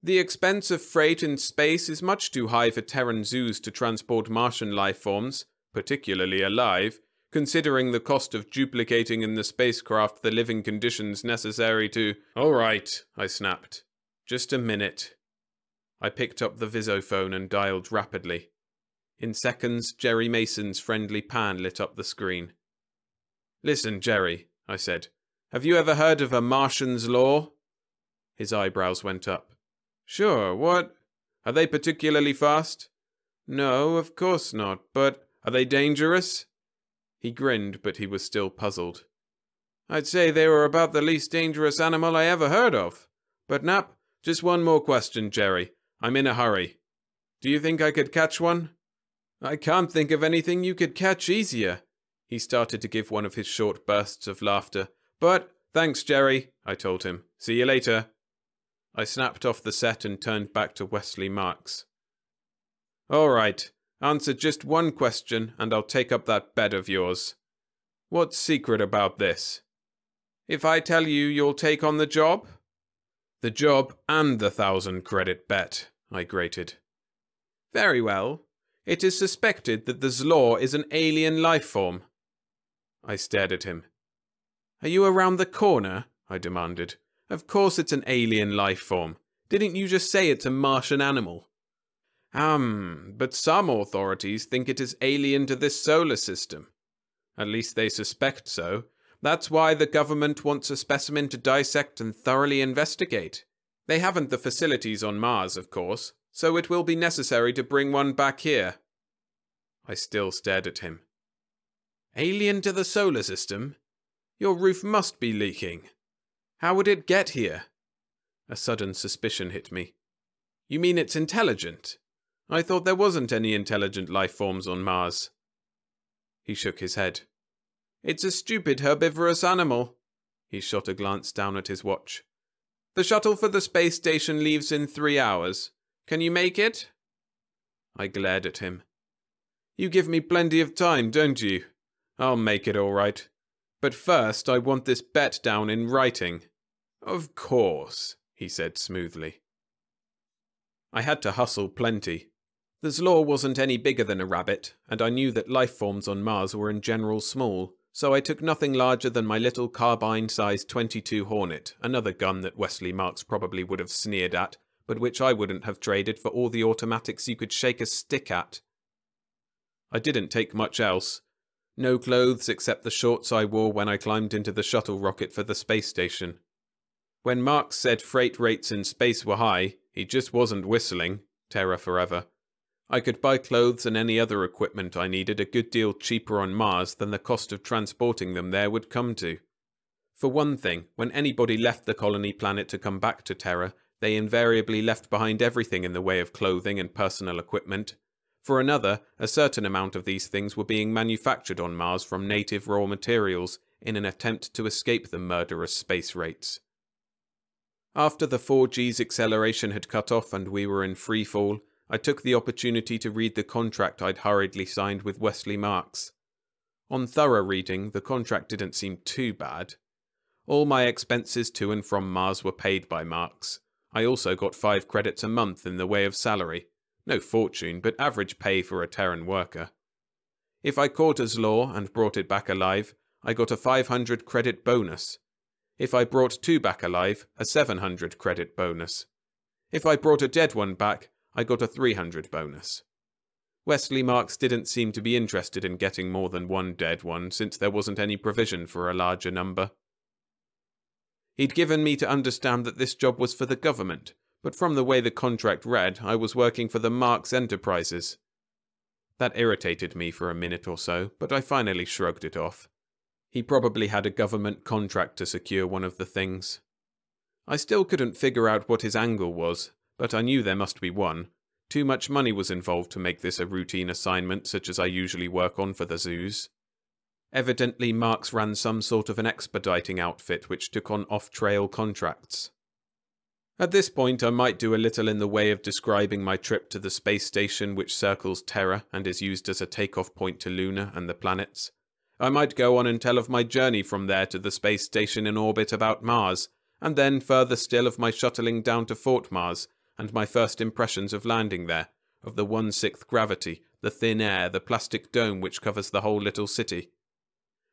The expense of freight in space is much too high for Terran zoos to transport Martian life forms, particularly alive, considering the cost of duplicating in the spacecraft the living conditions necessary to— All right, I snapped. Just a minute. I picked up the visophone and dialed rapidly. In seconds, Jerry Mason's friendly pan lit up the screen. Listen, Jerry, I said. Have you ever heard of a Martian's law? His eyebrows went up. Sure, what? Are they particularly fast? No, of course not, but are they dangerous? He grinned, but he was still puzzled. I'd say they were about the least dangerous animal I ever heard of. But Nap, just one more question, Jerry. I'm in a hurry. Do you think I could catch one? I can't think of anything you could catch easier. He started to give one of his short bursts of laughter. But, thanks, Jerry, I told him. See you later. I snapped off the set and turned back to Wesley Marks. All right, answer just one question and I'll take up that bet of yours. What's secret about this? If I tell you, you'll take on the job? The job and the 1,000-credit bet, I grated. Very well. It is suspected that the Zloor is an alien life form. I stared at him. Are you around the corner? I demanded. Of course it's an alien life form. Didn't you just say it's a Martian animal? But some authorities think it is alien to this solar system. At least they suspect so. That's why the government wants a specimen to dissect and thoroughly investigate. They haven't the facilities on Mars, of course, so it will be necessary to bring one back here. I still stared at him. Alien to the solar system? Your roof must be leaking. How would it get here? A sudden suspicion hit me. You mean it's intelligent? I thought there wasn't any intelligent life forms on Mars. He shook his head. It's a stupid herbivorous animal. He shot a glance down at his watch. The shuttle for the space station leaves in 3 hours. Can you make it? I glared at him. You give me plenty of time, don't you? I'll make it all right. But first I want this bet down in writing. Of course, he said smoothly. I had to hustle plenty. The Zloor wasn't any bigger than a rabbit, and I knew that life forms on Mars were in general small, so I took nothing larger than my little carbine-sized .22 Hornet, another gun that Wesley Marks probably would have sneered at, but which I wouldn't have traded for all the automatics you could shake a stick at. I didn't take much else. No clothes except the shorts I wore when I climbed into the shuttle rocket for the space station. When Marks said freight rates in space were high, he just wasn't whistling, Terra forever. I could buy clothes and any other equipment I needed a good deal cheaper on Mars than the cost of transporting them there would come to. For one thing, when anybody left the colony planet to come back to Terra, they invariably left behind everything in the way of clothing and personal equipment. For another, a certain amount of these things were being manufactured on Mars from native raw materials in an attempt to escape the murderous space rates. After the 4G's acceleration had cut off and we were in free fall, I took the opportunity to read the contract I'd hurriedly signed with Wesley Marks. On thorough reading, the contract didn't seem too bad. All my expenses to and from Mars were paid by Marks. I also got 5 credits a month in the way of salary. No fortune, but average pay for a Terran worker. If I caught a Zloor and brought it back alive, I got a 500 credit bonus. If I brought 2 back alive, a 700 credit bonus. If I brought a dead one back, I got a 300 bonus. Wesley Marks didn't seem to be interested in getting more than 1 dead one, since there wasn't any provision for a larger number. He'd given me to understand that this job was for the government, but from the way the contract read, I was working for the Marks Enterprises. That irritated me for a minute or so, but I finally shrugged it off. He probably had a government contract to secure one of the things. I still couldn't figure out what his angle was, but I knew there must be one. Too much money was involved to make this a routine assignment such as I usually work on for the zoos. Evidently, Marx ran some sort of an expediting outfit which took on off-trail contracts. At this point, I might do a little in the way of describing my trip to the space station which circles Terra and is used as a takeoff point to Luna and the planets. I might go on and tell of my journey from there to the space station in orbit about Mars, and then further still of my shuttling down to Fort Mars, and my first impressions of landing there, of the 1/6 gravity, the thin air, the plastic dome which covers the whole little city.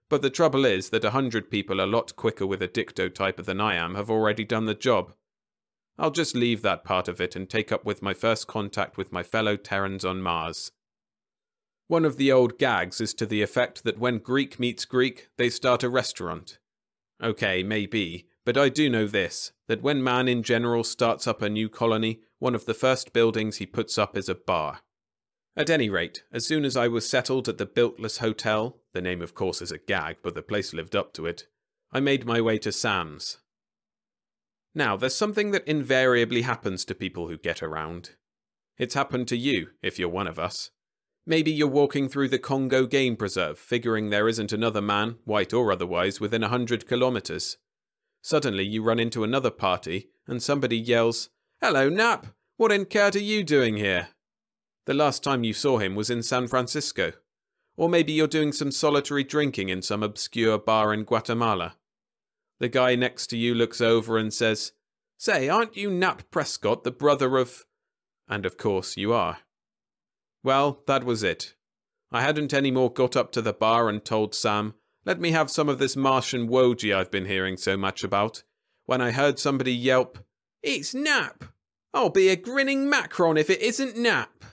But the trouble is that 100 people a lot quicker with a dictotyper than I am have already done the job. I'll just leave that part of it and take up with my first contact with my fellow Terrans on Mars. One of the old gags is to the effect that when Greek meets Greek, they start a restaurant. Okay, maybe, but I do know this, that when man in general starts up a new colony, one of the first buildings he puts up is a bar. At any rate, as soon as I was settled at the Builtless Hotel, the name of course is a gag, but the place lived up to it, I made my way to Sam's. Now, there's something that invariably happens to people who get around. It's happened to you, if you're one of us. Maybe you're walking through the Congo Game Preserve, figuring there isn't another man, white or otherwise, within 100 kilometers. Suddenly you run into another party, and somebody yells, "Hello, Nap! What in Kurt are you doing here?" The last time you saw him was in San Francisco. Or maybe you're doing some solitary drinking in some obscure bar in Guatemala. The guy next to you looks over and says, "Say, aren't you Nap Prescott, the brother of—" And of course you are. Well, that was it. I hadn't any more got up to the bar and told Sam, "Let me have some of this Martian woji I've been hearing so much about," when I heard somebody yelp, "It's Nap! I'll be a grinning macron if it isn't Nap!"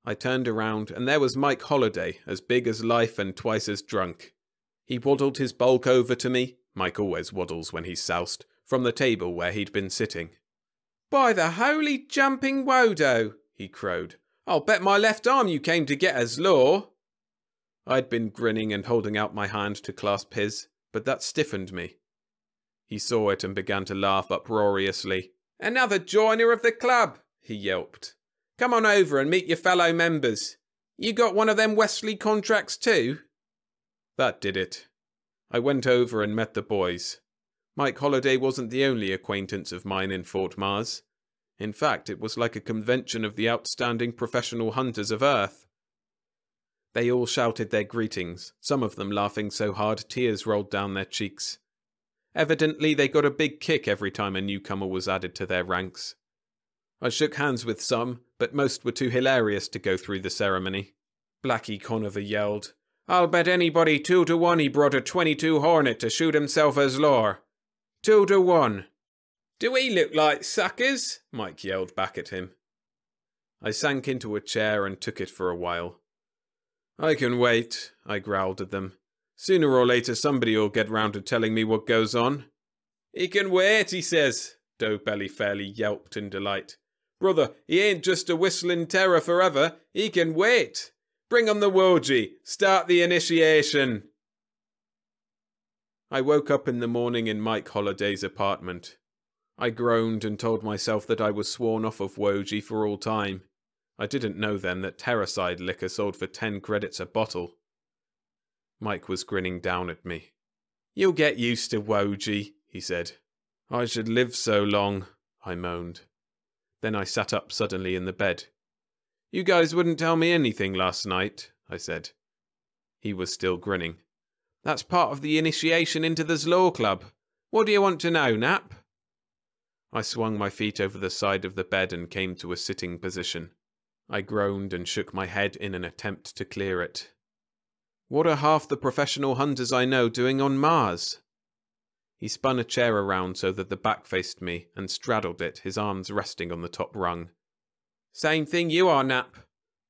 I turned around and there was Mike Holliday, as big as life and twice as drunk. He waddled his bulk over to me, Mike always waddles when he's soused, from the table where he'd been sitting. "By the holy jumping wodo," he crowed. "I'll bet my left arm you came to get a Zloor." I'd been grinning and holding out my hand to clasp his, but that stiffened me. He saw it and began to laugh uproariously. "Another joiner of the club," he yelped. "Come on over and meet your fellow members. You got one of them Wesley contracts too?" That did it. I went over and met the boys. Mike Holliday wasn't the only acquaintance of mine in Fort Mars. In fact, it was like a convention of the outstanding professional hunters of Earth. They all shouted their greetings, some of them laughing so hard tears rolled down their cheeks. Evidently, they got a big kick every time a newcomer was added to their ranks. I shook hands with some, but most were too hilarious to go through the ceremony. Blackie Conover yelled, "I'll bet anybody 2-1 he brought a 22 Hornet to shoot himself as Zloor. 2-1. "Do we look like suckers?" Mike yelled back at him. I sank into a chair and took it for a while. "I can wait," I growled at them. "Sooner or later somebody'll get round to telling me what goes on." "He can wait, he says," Doughbelly fairly yelped in delight. "Brother, he ain't just a whistling terror forever. He can wait. Bring on the woji. Start the initiation." I woke up in the morning in Mike Holliday's apartment. I groaned and told myself that I was sworn off of woji for all time. I didn't know then that Terracide liquor sold for 10 credits a bottle. Mike was grinning down at me. "You'll get used to woji," he said. "I should live so long," I moaned. Then I sat up suddenly in the bed. "You guys wouldn't tell me anything last night," I said. He was still grinning. "That's part of the initiation into the Zloor Club. What do you want to know, Nap?" I swung my feet over the side of the bed and came to a sitting position. I groaned and shook my head in an attempt to clear it. "What are half the professional hunters I know doing on Mars?" He spun a chair around so that the back faced me and straddled it, his arms resting on the top rung. "Same thing you are, Nap.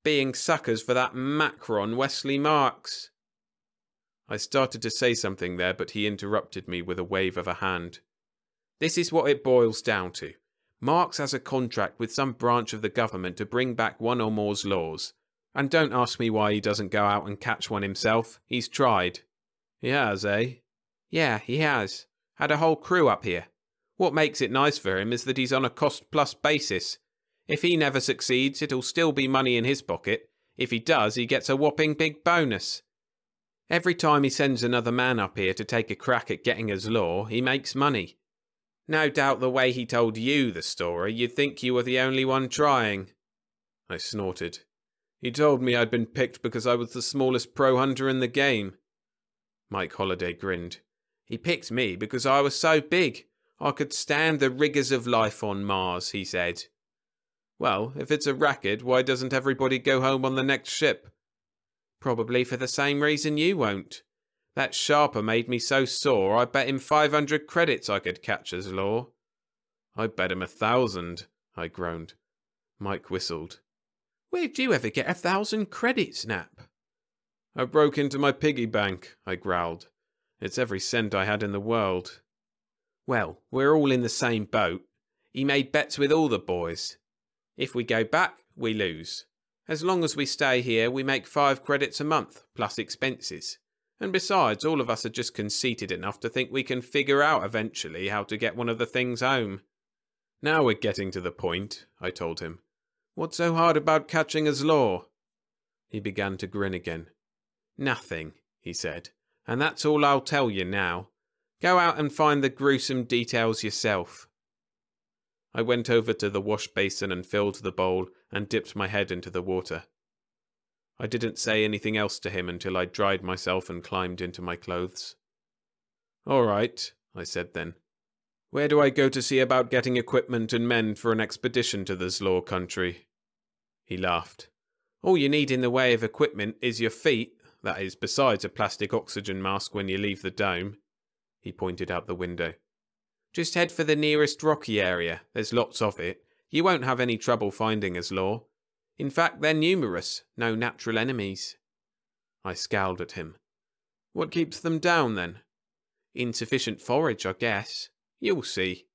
Being suckers for that macron Wesley Marx." I started to say something there, but he interrupted me with a wave of a hand. "This is what it boils down to. Marx has a contract with some branch of the government to bring back one or more Zloors. And don't ask me why he doesn't go out and catch one himself. He's tried." "He has, eh?" "Yeah, he has. Had a whole crew up here. What makes it nice for him is that he's on a cost-plus basis. If he never succeeds, it'll still be money in his pocket. If he does, he gets a whopping big bonus. Every time he sends another man up here to take a crack at getting a Zloor, he makes money. No doubt the way he told you the story, you'd think you were the only one trying." I snorted. "He told me I'd been picked because I was the smallest pro hunter in the game." Mike Holliday grinned. "He picked me because I was so big. I could stand the rigours of life on Mars," he said. "Well, if it's a racket, why doesn't everybody go home on the next ship?" "Probably for the same reason you won't. That sharper made me so sore I bet him 500 credits I could catch a Zloor." "I bet him 1,000, I groaned. Mike whistled. "Where'd you ever get 1,000 credits, Nap?" "I broke into my piggy bank," I growled. "It's every cent I had in the world." "Well, we're all in the same boat. He made bets with all the boys. If we go back, we lose. As long as we stay here, we make 5 credits a month, plus expenses. And besides, all of us are just conceited enough to think we can figure out eventually how to get one of the things home." "Now we're getting to the point," I told him. "What's so hard about catching a Zloor?" He began to grin again. "Nothing," he said, "and that's all I'll tell you now. Go out and find the gruesome details yourself." I went over to the wash basin and filled the bowl and dipped my head into the water. I didn't say anything else to him until I dried myself and climbed into my clothes. "All right," I said then. "Where do I go to see about getting equipment and men for an expedition to the Zloor country?" He laughed. "All you need in the way of equipment is your feet, that is, besides a plastic oxygen mask when you leave the dome." He pointed out the window. "Just head for the nearest rocky area. There's lots of it. You won't have any trouble finding a Zloor. In fact, they're numerous, no natural enemies." I scowled at him. "What keeps them down, then?" "Insufficient forage, I guess. You'll see."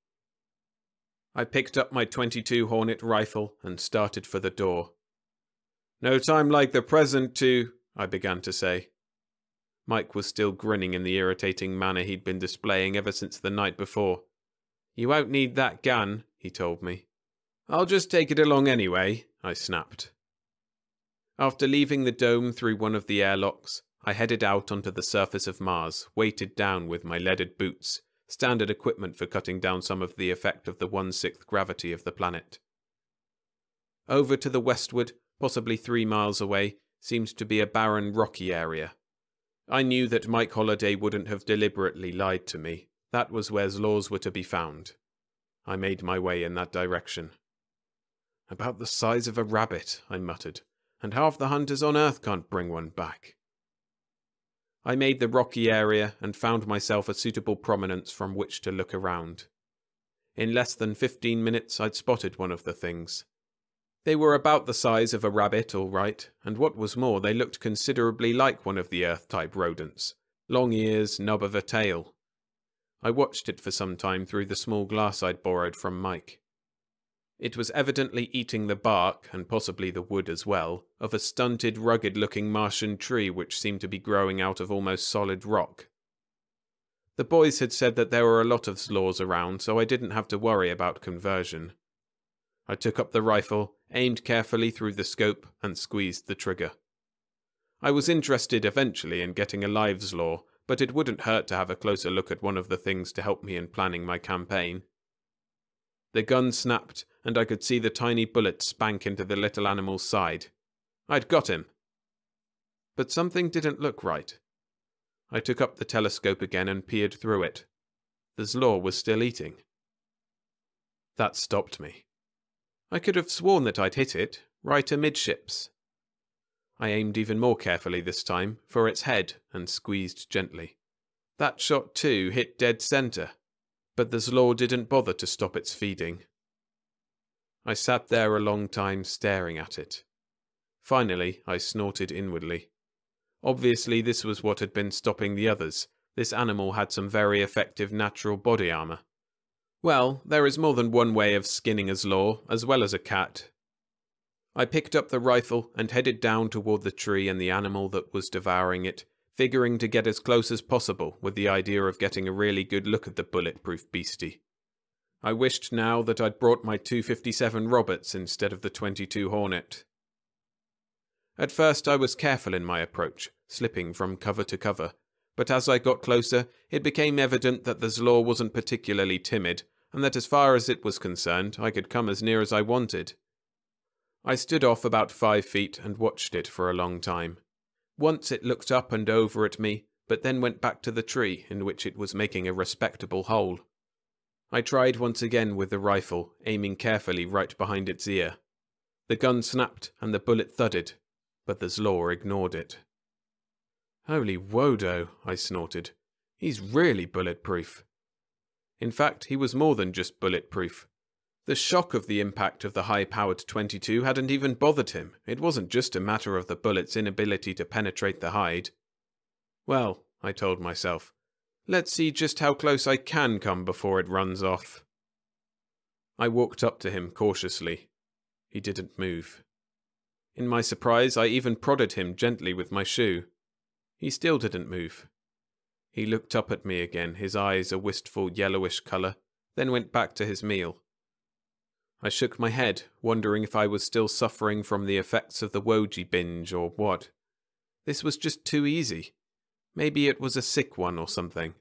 I picked up my .22 Hornet rifle and started for the door. "No time like the present to—" I began to say. Mike was still grinning in the irritating manner he'd been displaying ever since the night before. "You won't need that gun," he told me. "I'll just take it along anyway," I snapped. After leaving the dome through one of the airlocks, I headed out onto the surface of Mars, weighted down with my leaded boots, standard equipment for cutting down some of the effect of the 1/6 gravity of the planet. Over to the westward, possibly 3 miles away, seemed to be a barren, rocky area. I knew that Mike Holliday wouldn't have deliberately lied to me. That was where Zloors were to be found. I made my way in that direction. "About the size of a rabbit," I muttered, "and half the hunters on Earth can't bring one back." I made the rocky area and found myself a suitable prominence from which to look around. In less than 15 minutes I'd spotted one of the things. They were about the size of a rabbit, all right, and what was more, they looked considerably like one of the Earth-type rodents. Long ears, nub of a tail. I watched it for some time through the small glass I'd borrowed from Mike. It was evidently eating the bark, and possibly the wood as well, of a stunted, rugged-looking Martian tree which seemed to be growing out of almost solid rock. The boys had said that there were a lot of Zloors around, so I didn't have to worry about conversion. I took up the rifle, aimed carefully through the scope, and squeezed the trigger. I was interested eventually in getting a live Zloor, but it wouldn't hurt to have a closer look at one of the things to help me in planning my campaign. The gun snapped, and I could see the tiny bullet spank into the little animal's side. I'd got him. But something didn't look right. I took up the telescope again and peered through it. The Zloor was still eating. That stopped me. I could have sworn that I'd hit it, right amidships. I aimed even more carefully this time, for its head, and squeezed gently. That shot too hit dead center, but the Zloor didn't bother to stop its feeding. I sat there a long time staring at it. Finally, I snorted inwardly. Obviously this was what had been stopping the others. This animal had some very effective natural body armor. Well, there is more than one way of skinning a Zloor, as well as a cat. I picked up the rifle and headed down toward the tree and the animal that was devouring it, figuring to get as close as possible with the idea of getting a really good look at the bulletproof beastie. I wished now that I'd brought my 257 Roberts instead of the 22 Hornet. At first I was careful in my approach, slipping from cover to cover, but as I got closer, it became evident that the Zloor wasn't particularly timid, and that as far as it was concerned, I could come as near as I wanted. I stood off about 5 feet and watched it for a long time. Once it looked up and over at me, but then went back to the tree in which it was making a respectable hole. I tried once again with the rifle, aiming carefully right behind its ear. The gun snapped and the bullet thudded, but the Zloor ignored it. "Holy Wodo," I snorted. "He's really bulletproof." In fact, he was more than just bulletproof. The shock of the impact of the high-powered 22 hadn't even bothered him. It wasn't just a matter of the bullet's inability to penetrate the hide. Well, I told myself, let's see just how close I can come before it runs off. I walked up to him cautiously. He didn't move. In my surprise, I even prodded him gently with my shoe. He still didn't move. He looked up at me again, his eyes a wistful yellowish colour, then went back to his meal. I shook my head, wondering if I was still suffering from the effects of the Woji binge or what. This was just too easy. Maybe it was a sick one or something.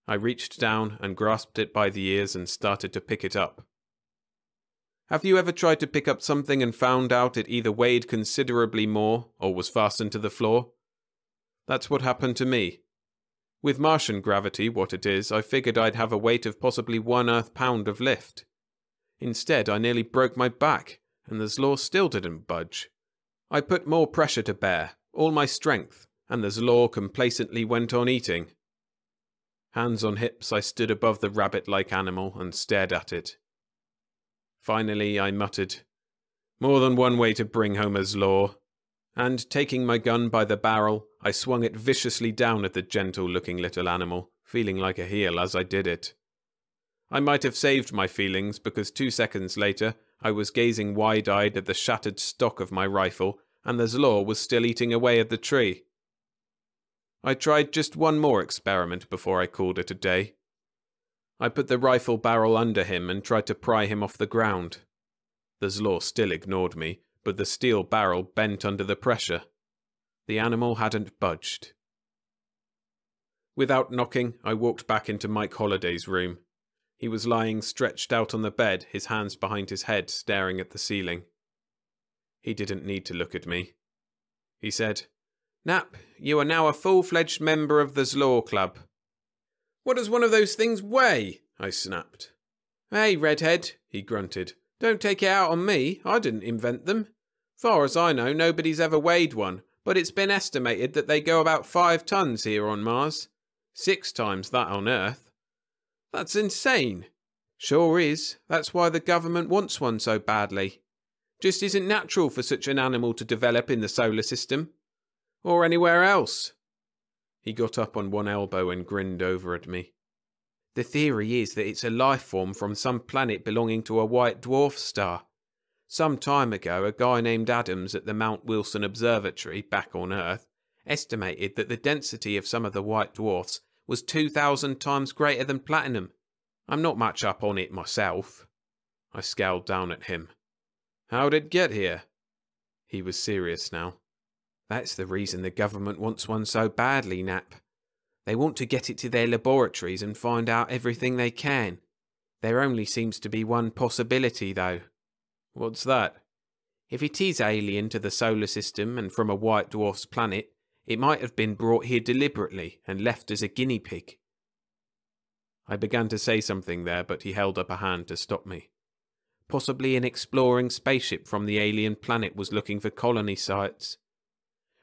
I reached down and grasped it by the ears and started to pick it up. Have you ever tried to pick up something and found out it either weighed considerably more or was fastened to the floor? That's what happened to me. With Martian gravity, what it is, I figured I'd have a weight of possibly 1 Earth pound of lift. Instead, I nearly broke my back, and the Zloor still didn't budge. I put more pressure to bear, all my strength, and the Zloor complacently went on eating. Hands on hips, I stood above the rabbit-like animal and stared at it. Finally, I muttered, "More than one way to bring home a Zloor," and, taking my gun by the barrel, I swung it viciously down at the gentle-looking little animal, feeling like a heel as I did it. I might have saved my feelings, because 2 seconds later, I was gazing wide-eyed at the shattered stock of my rifle, and the Zloor was still eating away at the tree. I tried just one more experiment before I called it a day. I put the rifle barrel under him and tried to pry him off the ground. The Zloor still ignored me, but the steel barrel bent under the pressure. The animal hadn't budged. Without knocking, I walked back into Mike Holliday's room. He was lying stretched out on the bed, his hands behind his head, staring at the ceiling. He didn't need to look at me. He said, "Nap, you are now a full-fledged member of the Zloor Club." "What does one of those things weigh?" I snapped. "Hey, redhead," he grunted. "Don't take it out on me. I didn't invent them. Far as I know, nobody's ever weighed one, but it's been estimated that they go about 5 tons here on Mars. 6 times that on Earth." "That's insane." "Sure is. That's why the government wants one so badly. Just isn't natural for such an animal to develop in the solar system. Or anywhere else." He got up on one elbow and grinned over at me. "The theory is that it's a life form from some planet belonging to a white dwarf star. Some time ago, a guy named Adams at the Mount Wilson Observatory, back on Earth, estimated that the density of some of the white dwarfs was 2,000 times greater than platinum. I'm not much up on it myself." I scowled down at him. "How'd it get here?" He was serious now. "That's the reason the government wants one so badly, Nap. They want to get it to their laboratories and find out everything they can. There only seems to be one possibility, though." "What's that?" "If it is alien to the solar system and from a white dwarf's planet, it might have been brought here deliberately and left as a guinea pig." I began to say something there, but he held up a hand to stop me. Possibly an exploring spaceship from the alien planet was looking for colony sites.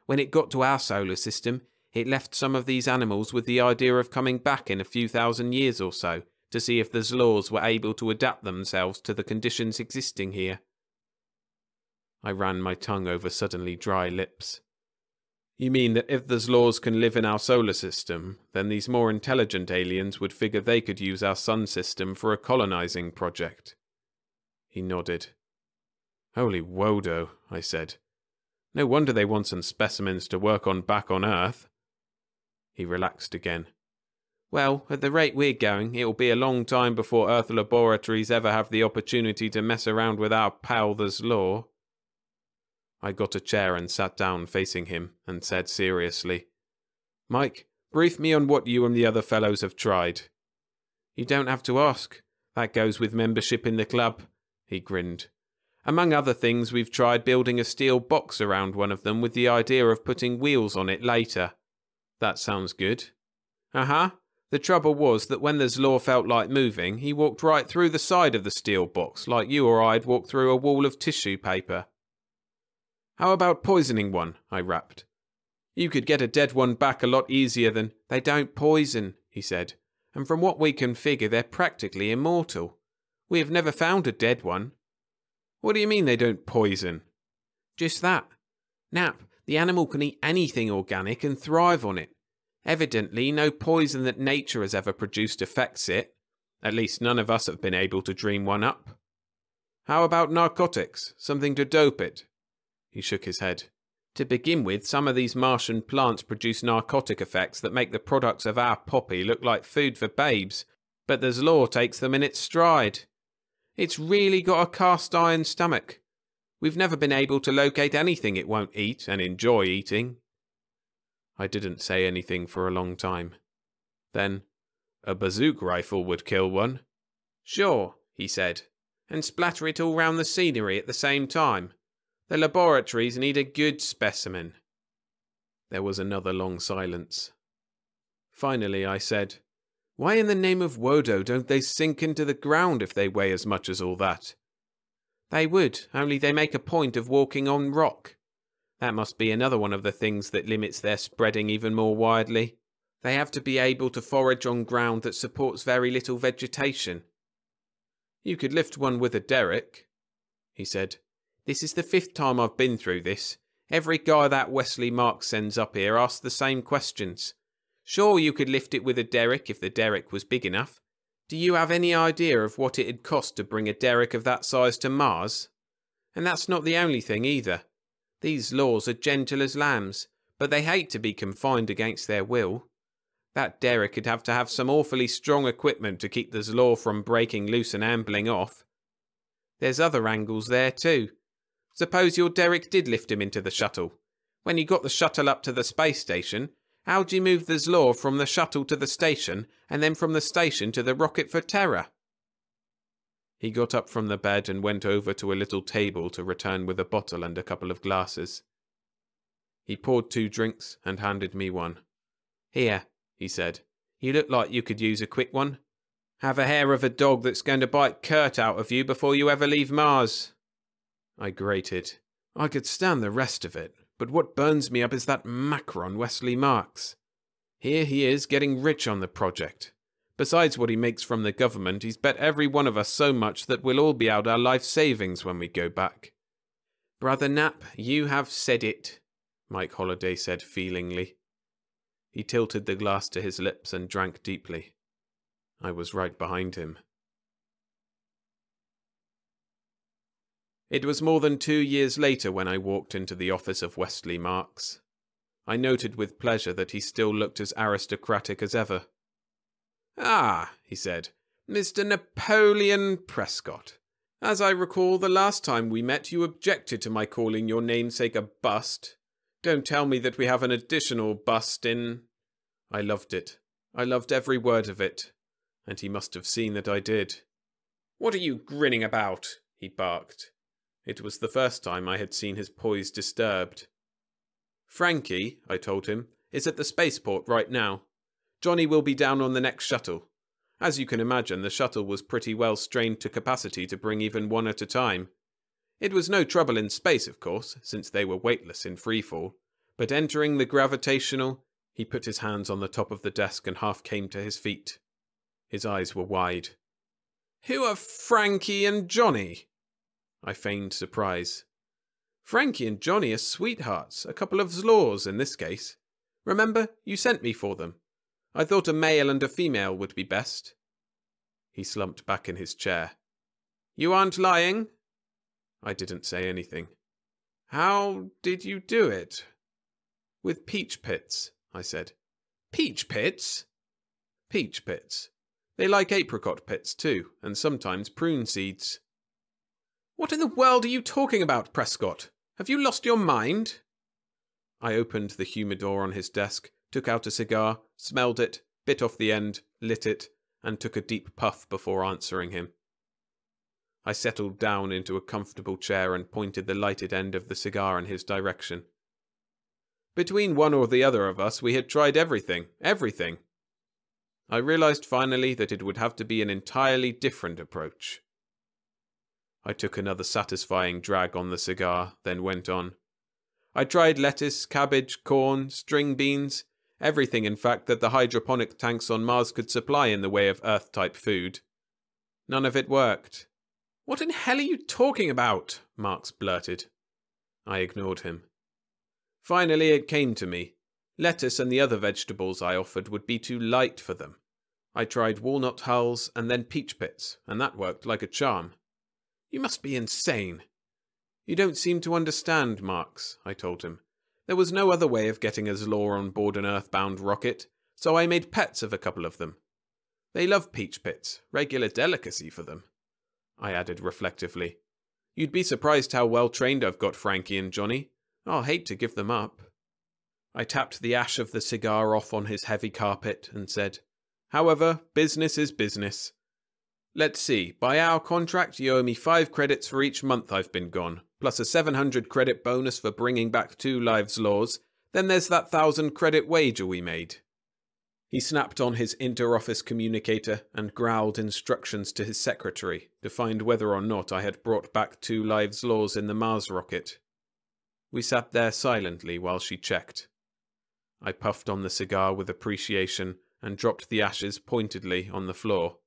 When it got to our solar system, it left some of these animals with the idea of coming back in a few thousand years or so to see if the Zloors were able to adapt themselves to the conditions existing here. I ran my tongue over suddenly dry lips. "You mean that if the Zloors can live in our solar system, then these more intelligent aliens would figure they could use our sun system for a colonizing project?" He nodded. "Holy Wodo," I said. "No wonder they want some specimens to work on back on Earth." He relaxed again. Well, at the rate we're going, it'll be a long time before Earth laboratories ever have the opportunity to mess around with our pal the Zloor. I got a chair and sat down facing him and said seriously, Mike, brief me on what you and the other fellows have tried. You don't have to ask. That goes with membership in the club, he grinned. Among other things, we've tried building a steel box around one of them with the idea of putting wheels on it later. That sounds good. Uh-huh. The trouble was that when the Zloor felt like moving, he walked right through the side of the steel box like you or I'd walk through a wall of tissue paper. How about poisoning one? I rapped. You could get a dead one back a lot easier than... They don't poison, he said, and from what we can figure, they're practically immortal. We have never found a dead one. What do you mean they don't poison? Just that. Nap, the animal can eat anything organic and thrive on it. Evidently, no poison that nature has ever produced affects it. At least none of us have been able to dream one up. How about narcotics? Something to dope it? He shook his head. To begin with, some of these Martian plants produce narcotic effects that make the products of our poppy look like food for babes, but the Zloor takes them in its stride. It's really got a cast iron stomach. We've never been able to locate anything it won't eat and enjoy eating. I didn't say anything for a long time. Then, a bazooka rifle would kill one. Sure, he said, and splatter it all round the scenery at the same time. The laboratories need a good specimen. There was another long silence. Finally I said, Why in the name of Wodo don't they sink into the ground if they weigh as much as all that? They would, only they make a point of walking on rock. That must be another one of the things that limits their spreading even more widely. They have to be able to forage on ground that supports very little vegetation. You could lift one with a derrick, he said. This is the 5th time I've been through this. Every guy that Wesley Marks sends up here asks the same questions. Sure, you could lift it with a derrick if the derrick was big enough. Do you have any idea of what it'd cost to bring a derrick of that size to Mars? And that's not the only thing either. These laws are gentle as lambs, but they hate to be confined against their will. That derrick would have to have some awfully strong equipment to keep the Zloor from breaking loose and ambling off. There's other angles there too. Suppose your derrick did lift him into the shuttle. When you got the shuttle up to the space station, how'd you move the Zloor from the shuttle to the station, and then from the station to the rocket for Terra? He got up from the bed and went over to a little table to return with a bottle and a couple of glasses. He poured 2 drinks and handed me one. Here, he said. You look like you could use a quick one. Have a hair of a dog that's going to bite Kurt out of you before you ever leave Mars. I grated. I could stand the rest of it, but what burns me up is that Macron Wesley Marks. Here he is getting rich on the project. Besides what he makes from the government, he's bet every one of us so much that we'll all be out our life savings when we go back. Brother Knapp, you have said it, Mike Holliday said feelingly. He tilted the glass to his lips and drank deeply. I was right behind him. It was more than 2 years later when I walked into the office of Wesley Marks. I noted with pleasure that he still looked as aristocratic as ever. Ah, he said, Mr. Napoleon Prescott. As I recall, the last time we met you objected to my calling your namesake a bust. Don't tell me that we have an additional bust in... I loved it. I loved every word of it. And he must have seen that I did. What are you grinning about? He barked. It was the first time I had seen his poise disturbed. Frankie, I told him, is at the spaceport right now. Johnny will be down on the next shuttle. As you can imagine, the shuttle was pretty well strained to capacity to bring even one at a time. It was no trouble in space, of course, since they were weightless in freefall, but entering the gravitational, he put his hands on the top of the desk and half came to his feet. His eyes were wide. Who are Frankie and Johnny? I feigned surprise. Frankie and Johnny are sweethearts, a couple of Zloors in this case. Remember, you sent me for them. I thought a male and a female would be best. He slumped back in his chair. You aren't lying? I didn't say anything. How did you do it? With peach pits, I said. Peach pits? Peach pits. They like apricot pits too, and sometimes prune seeds. What in the world are you talking about, Prescott? Have you lost your mind? I opened the humidor on his desk, took out a cigar, smelled it, bit off the end, lit it, and took a deep puff before answering him. I settled down into a comfortable chair and pointed the lighted end of the cigar in his direction. Between one or the other of us, we had tried everything. I realized finally that it would have to be an entirely different approach. I took another satisfying drag on the cigar, then went on. I tried lettuce, cabbage, corn, string beans, everything in fact that the hydroponic tanks on Mars could supply in the way of Earth-type food. None of it worked. What in hell are you talking about? Marks blurted. I ignored him. Finally it came to me. Lettuce and the other vegetables I offered would be too light for them. I tried walnut hulls and then peach pits, and that worked like a charm. You must be insane. You don't seem to understand, Marks, I told him. There was no other way of getting a Zloor on board an earthbound rocket, so I made pets of a couple of them. They love peach pits, regular delicacy for them. I added reflectively. You'd be surprised how well trained I've got Frankie and Johnny. I'll hate to give them up. I tapped the ash of the cigar off on his heavy carpet and said, However, business is business. Let's see, by our contract you owe me 5 credits for each month I've been gone, plus a 700 credit bonus for bringing back 2 live Zloors, then there's that 1,000 credit wager we made. He snapped on his inter-office communicator and growled instructions to his secretary to find whether or not I had brought back 2 live Zloors in the Mars rocket. We sat there silently while she checked. I puffed on the cigar with appreciation and dropped the ashes pointedly on the floor.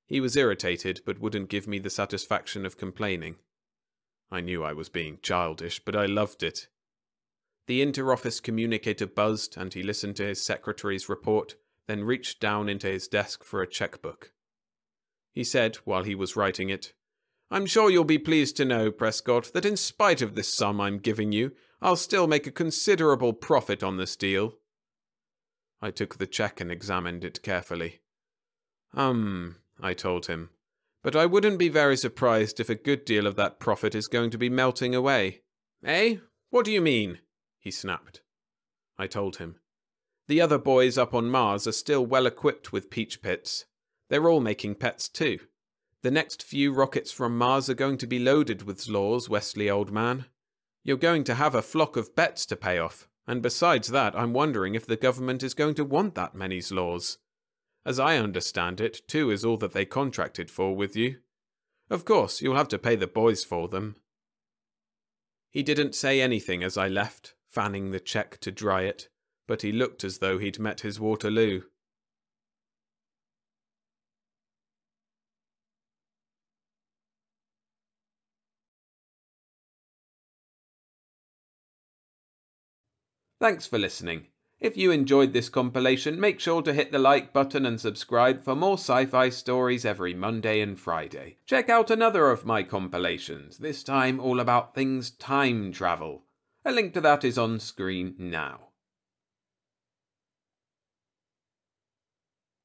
He was irritated but wouldn't give me the satisfaction of complaining. I knew I was being childish, but I loved it. The inter-office communicator buzzed and he listened to his secretary's report, then reached down into his desk for a checkbook. He said, while he was writing it, I'm sure you'll be pleased to know, Prescott, that in spite of this sum I'm giving you, I'll still make a considerable profit on this deal. I took the check and examined it carefully. I told him, but I wouldn't be very surprised if a good deal of that profit is going to be melting away. Eh? What do you mean? He snapped. I told him. The other boys up on Mars are still well equipped with peach pits. They're all making pets too. The next few rockets from Mars are going to be loaded with Zloors, Wesley, old man. You're going to have a flock of bets to pay off, and besides that, I'm wondering if the government is going to want that many Zloors. As I understand it, 2 is all that they contracted for with you. Of course, you'll have to pay the boys for them. He didn't say anything as I left, fanning the check to dry it, but he looked as though he'd met his Waterloo. Thanks for listening. If you enjoyed this compilation, make sure to hit the like button and subscribe for more sci-fi stories every Monday and Friday. Check out another of my compilations, this time all about things time travel. A link to that is on screen now.